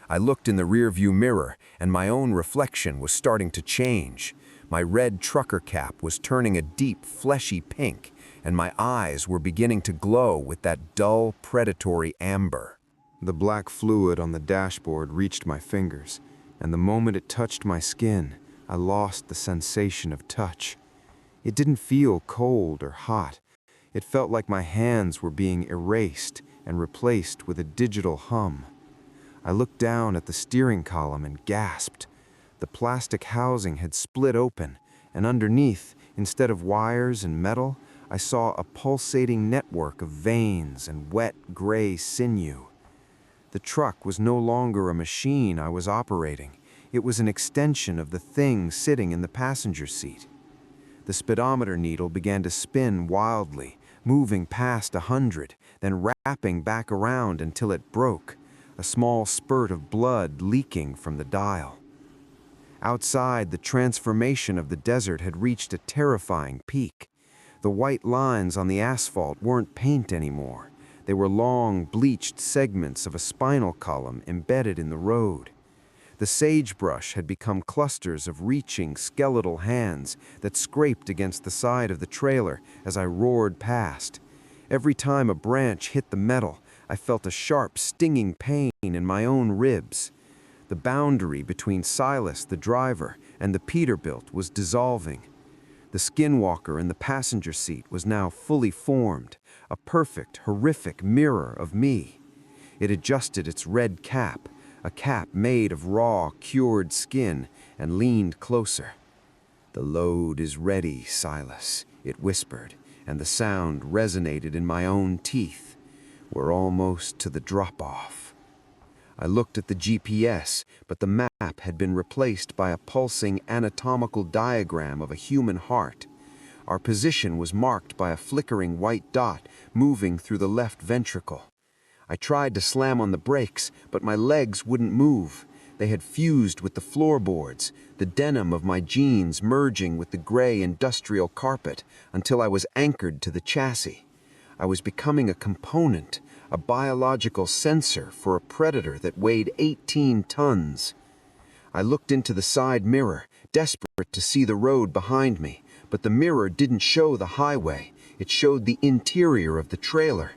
I looked in the rearview mirror, and my own reflection was starting to change. My red trucker cap was turning a deep, fleshy pink, and my eyes were beginning to glow with that dull, predatory amber. The black fluid on the dashboard reached my fingers, and the moment it touched my skin, I lost the sensation of touch. It didn't feel cold or hot. It felt like my hands were being erased and replaced with a digital hum. I looked down at the steering column and gasped. The plastic housing had split open, and underneath, instead of wires and metal, I saw a pulsating network of veins and wet gray sinew. The truck was no longer a machine I was operating. It was an extension of the thing sitting in the passenger seat. The speedometer needle began to spin wildly, moving past 100, then wrapping back around until it broke, a small spurt of blood leaking from the dial. Outside, the transformation of the desert had reached a terrifying peak. The white lines on the asphalt weren't paint anymore. They were long, bleached segments of a spinal column embedded in the road. The sagebrush had become clusters of reaching, skeletal hands that scraped against the side of the trailer as I roared past. Every time a branch hit the metal, I felt a sharp, stinging pain in my own ribs. The boundary between Silas, the driver, and the Peterbilt was dissolving. The Skinwalker in the passenger seat was now fully formed, a perfect, horrific mirror of me. It adjusted its red cap, a cap made of raw, cured skin, and leaned closer. "The load is ready, Silas," it whispered, and the sound resonated in my own teeth. "We're almost to the drop-off." I looked at the GPS, but the map had been replaced by a pulsing anatomical diagram of a human heart. Our position was marked by a flickering white dot moving through the left ventricle. I tried to slam on the brakes, but my legs wouldn't move. They had fused with the floorboards, the denim of my jeans merging with the gray industrial carpet until I was anchored to the chassis. I was becoming a component, a biological sensor for a predator that weighed 18 tons. I looked into the side mirror, desperate to see the road behind me, but the mirror didn't show the highway. It showed the interior of the trailer.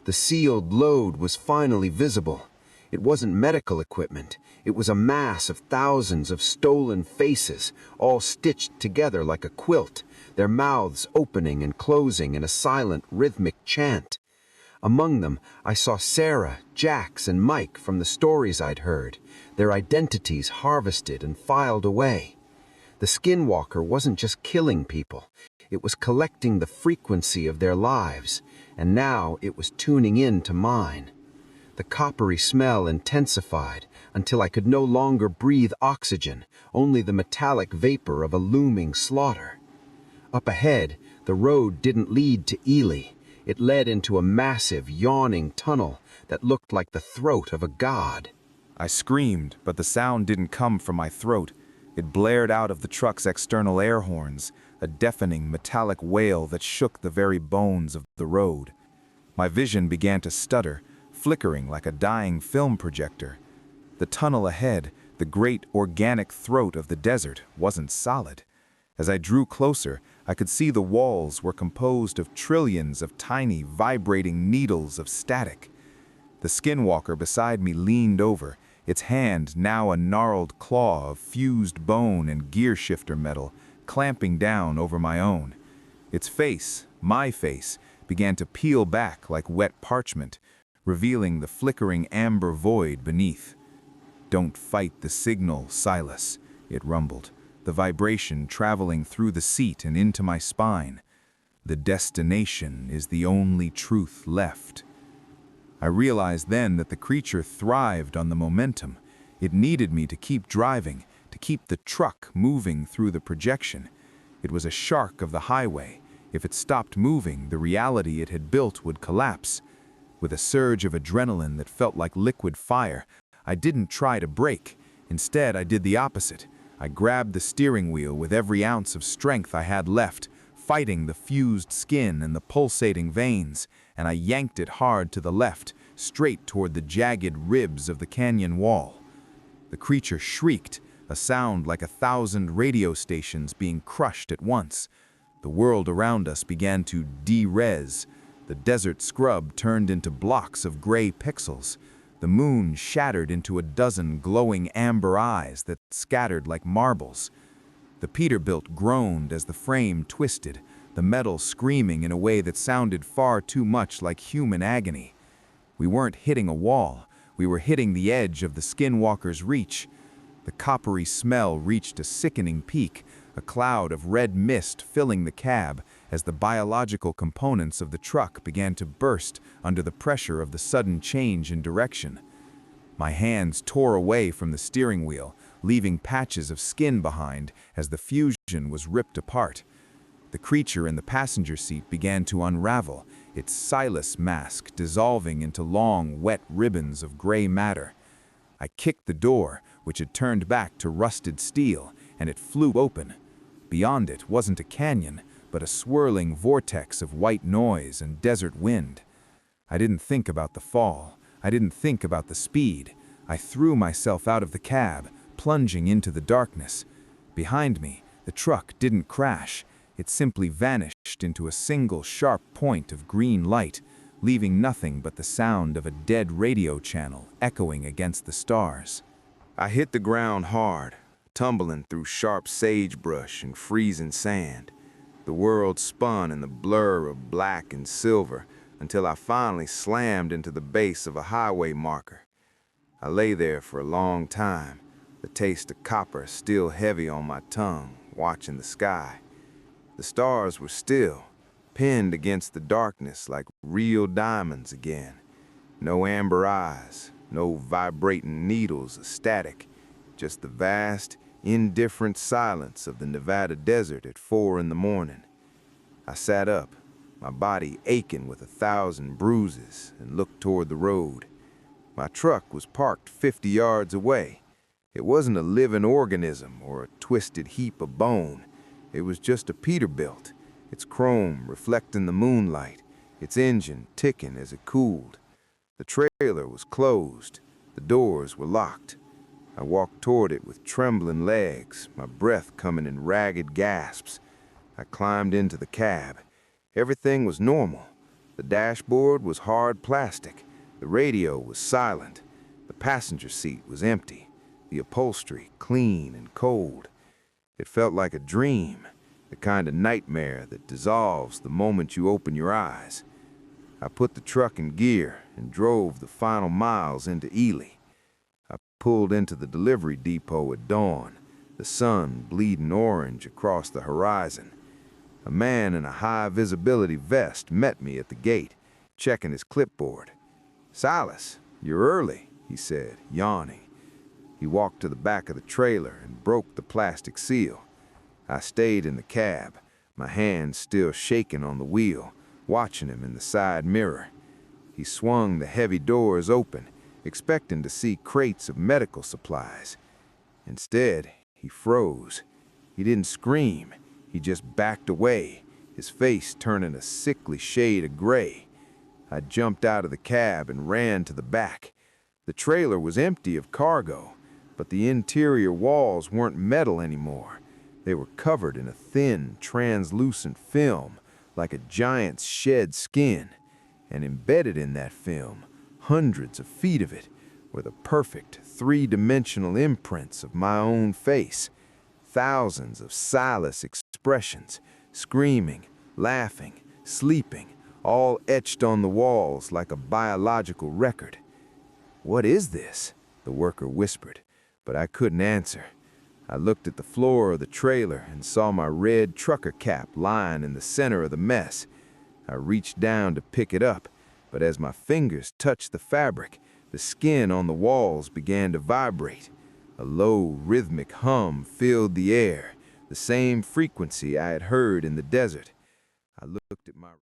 The sealed load was finally visible. It wasn't medical equipment. It was a mass of thousands of stolen faces, all stitched together like a quilt, their mouths opening and closing in a silent, rhythmic chant. Among them, I saw Sarah, Jax, and Mike from the stories I'd heard, their identities harvested and filed away. The Skinwalker wasn't just killing people. It was collecting the frequency of their lives, and now it was tuning in to mine. The coppery smell intensified until I could no longer breathe oxygen, only the metallic vapor of a looming slaughter. Up ahead, the road didn't lead to Ely. It led into a massive, yawning tunnel that looked like the throat of a god. I screamed, but the sound didn't come from my throat. It blared out of the truck's external air horns, a deafening metallic wail that shook the very bones of the road. My vision began to stutter, flickering like a dying film projector. The tunnel ahead, the great organic throat of the desert, wasn't solid. As I drew closer, I could see the walls were composed of trillions of tiny, vibrating needles of static. The Skinwalker beside me leaned over, its hand now a gnarled claw of fused bone and gear shifter metal, clamping down over my own. Its face, my face, began to peel back like wet parchment, revealing the flickering amber void beneath. "Don't fight the signal, Silas," it rumbled, the vibration traveling through the seat and into my spine. "The destination is the only truth left." I realized then that the creature thrived on the momentum. It needed me to keep driving, to keep the truck moving through the projection. It was a shark of the highway. If it stopped moving, the reality it had built would collapse. With a surge of adrenaline that felt like liquid fire, I didn't try to brake. Instead, I did the opposite. I grabbed the steering wheel with every ounce of strength I had left, fighting the fused skin and the pulsating veins, and I yanked it hard to the left, straight toward the jagged ribs of the canyon wall. The creature shrieked, a sound like 1,000 radio stations being crushed at once. The world around us began to de-res. The desert scrub turned into blocks of gray pixels. The moon shattered into a dozen glowing amber eyes that scattered like marbles. The Peterbilt groaned as the frame twisted, the metal screaming in a way that sounded far too much like human agony. We weren't hitting a wall. We were hitting the edge of the Skinwalker's reach. The coppery smell reached a sickening peak, a cloud of red mist filling the cab as the biological components of the truck began to burst under the pressure of the sudden change in direction. My hands tore away from the steering wheel, leaving patches of skin behind as the fusion was ripped apart. The creature in the passenger seat began to unravel, its Silas mask dissolving into long, wet ribbons of gray matter. I kicked the door, which had turned back to rusted steel, and it flew open. Beyond it wasn't a canyon, but a swirling vortex of white noise and desert wind. I didn't think about the fall. I didn't think about the speed. I threw myself out of the cab, plunging into the darkness. Behind me, the truck didn't crash. It simply vanished into a single sharp point of green light, leaving nothing but the sound of a dead radio channel echoing against the stars. I hit the ground hard, tumbling through sharp sagebrush and freezing sand. The world spun in the blur of black and silver until I finally slammed into the base of a highway marker. I lay there for a long time, the taste of copper still heavy on my tongue, watching the sky. The stars were still, pinned against the darkness like real diamonds again. No amber eyes, no vibrating needles of static, just the vast, indifferent silence of the Nevada desert at 4 in the morning. I sat up, my body aching with 1,000 bruises, and looked toward the road. My truck was parked 50 yards away. It wasn't a living organism or a twisted heap of bone. It was just a Peterbilt, its chrome reflecting the moonlight, its engine ticking as it cooled. The trailer was closed. The doors were locked. I walked toward it with trembling legs, my breath coming in ragged gasps. I climbed into the cab. Everything was normal. The dashboard was hard plastic. The radio was silent. The passenger seat was empty. The upholstery clean and cold. It felt like a dream, the kind of nightmare that dissolves the moment you open your eyes. I put the truck in gear and drove the final miles into Ely. I pulled into the delivery depot at dawn, the sun bleeding orange across the horizon. A man in a high-visibility vest met me at the gate, checking his clipboard. "Silas, you're early," he said, yawning. He walked to the back of the trailer and broke the plastic seal. I stayed in the cab, my hands still shaking on the wheel, watching him in the side mirror. He swung the heavy doors open, expecting to see crates of medical supplies. Instead, he froze. He didn't scream. He just backed away, his face turning a sickly shade of gray. I jumped out of the cab and ran to the back. The trailer was empty of cargo, but the interior walls weren't metal anymore. They were covered in a thin, translucent film, like a giant's shed skin. And embedded in that film, hundreds of feet of it, were the perfect three-dimensional imprints of my own face. Thousands of Silas expressions, screaming, laughing, sleeping, all etched on the walls like a biological record. "What is this?" the worker whispered, but I couldn't answer. I looked at the floor of the trailer and saw my red trucker cap lying in the center of the mess. I reached down to pick it up, but as my fingers touched the fabric, the skin on the walls began to vibrate. A low, rhythmic hum filled the air, the same frequency I had heard in the desert. I looked at my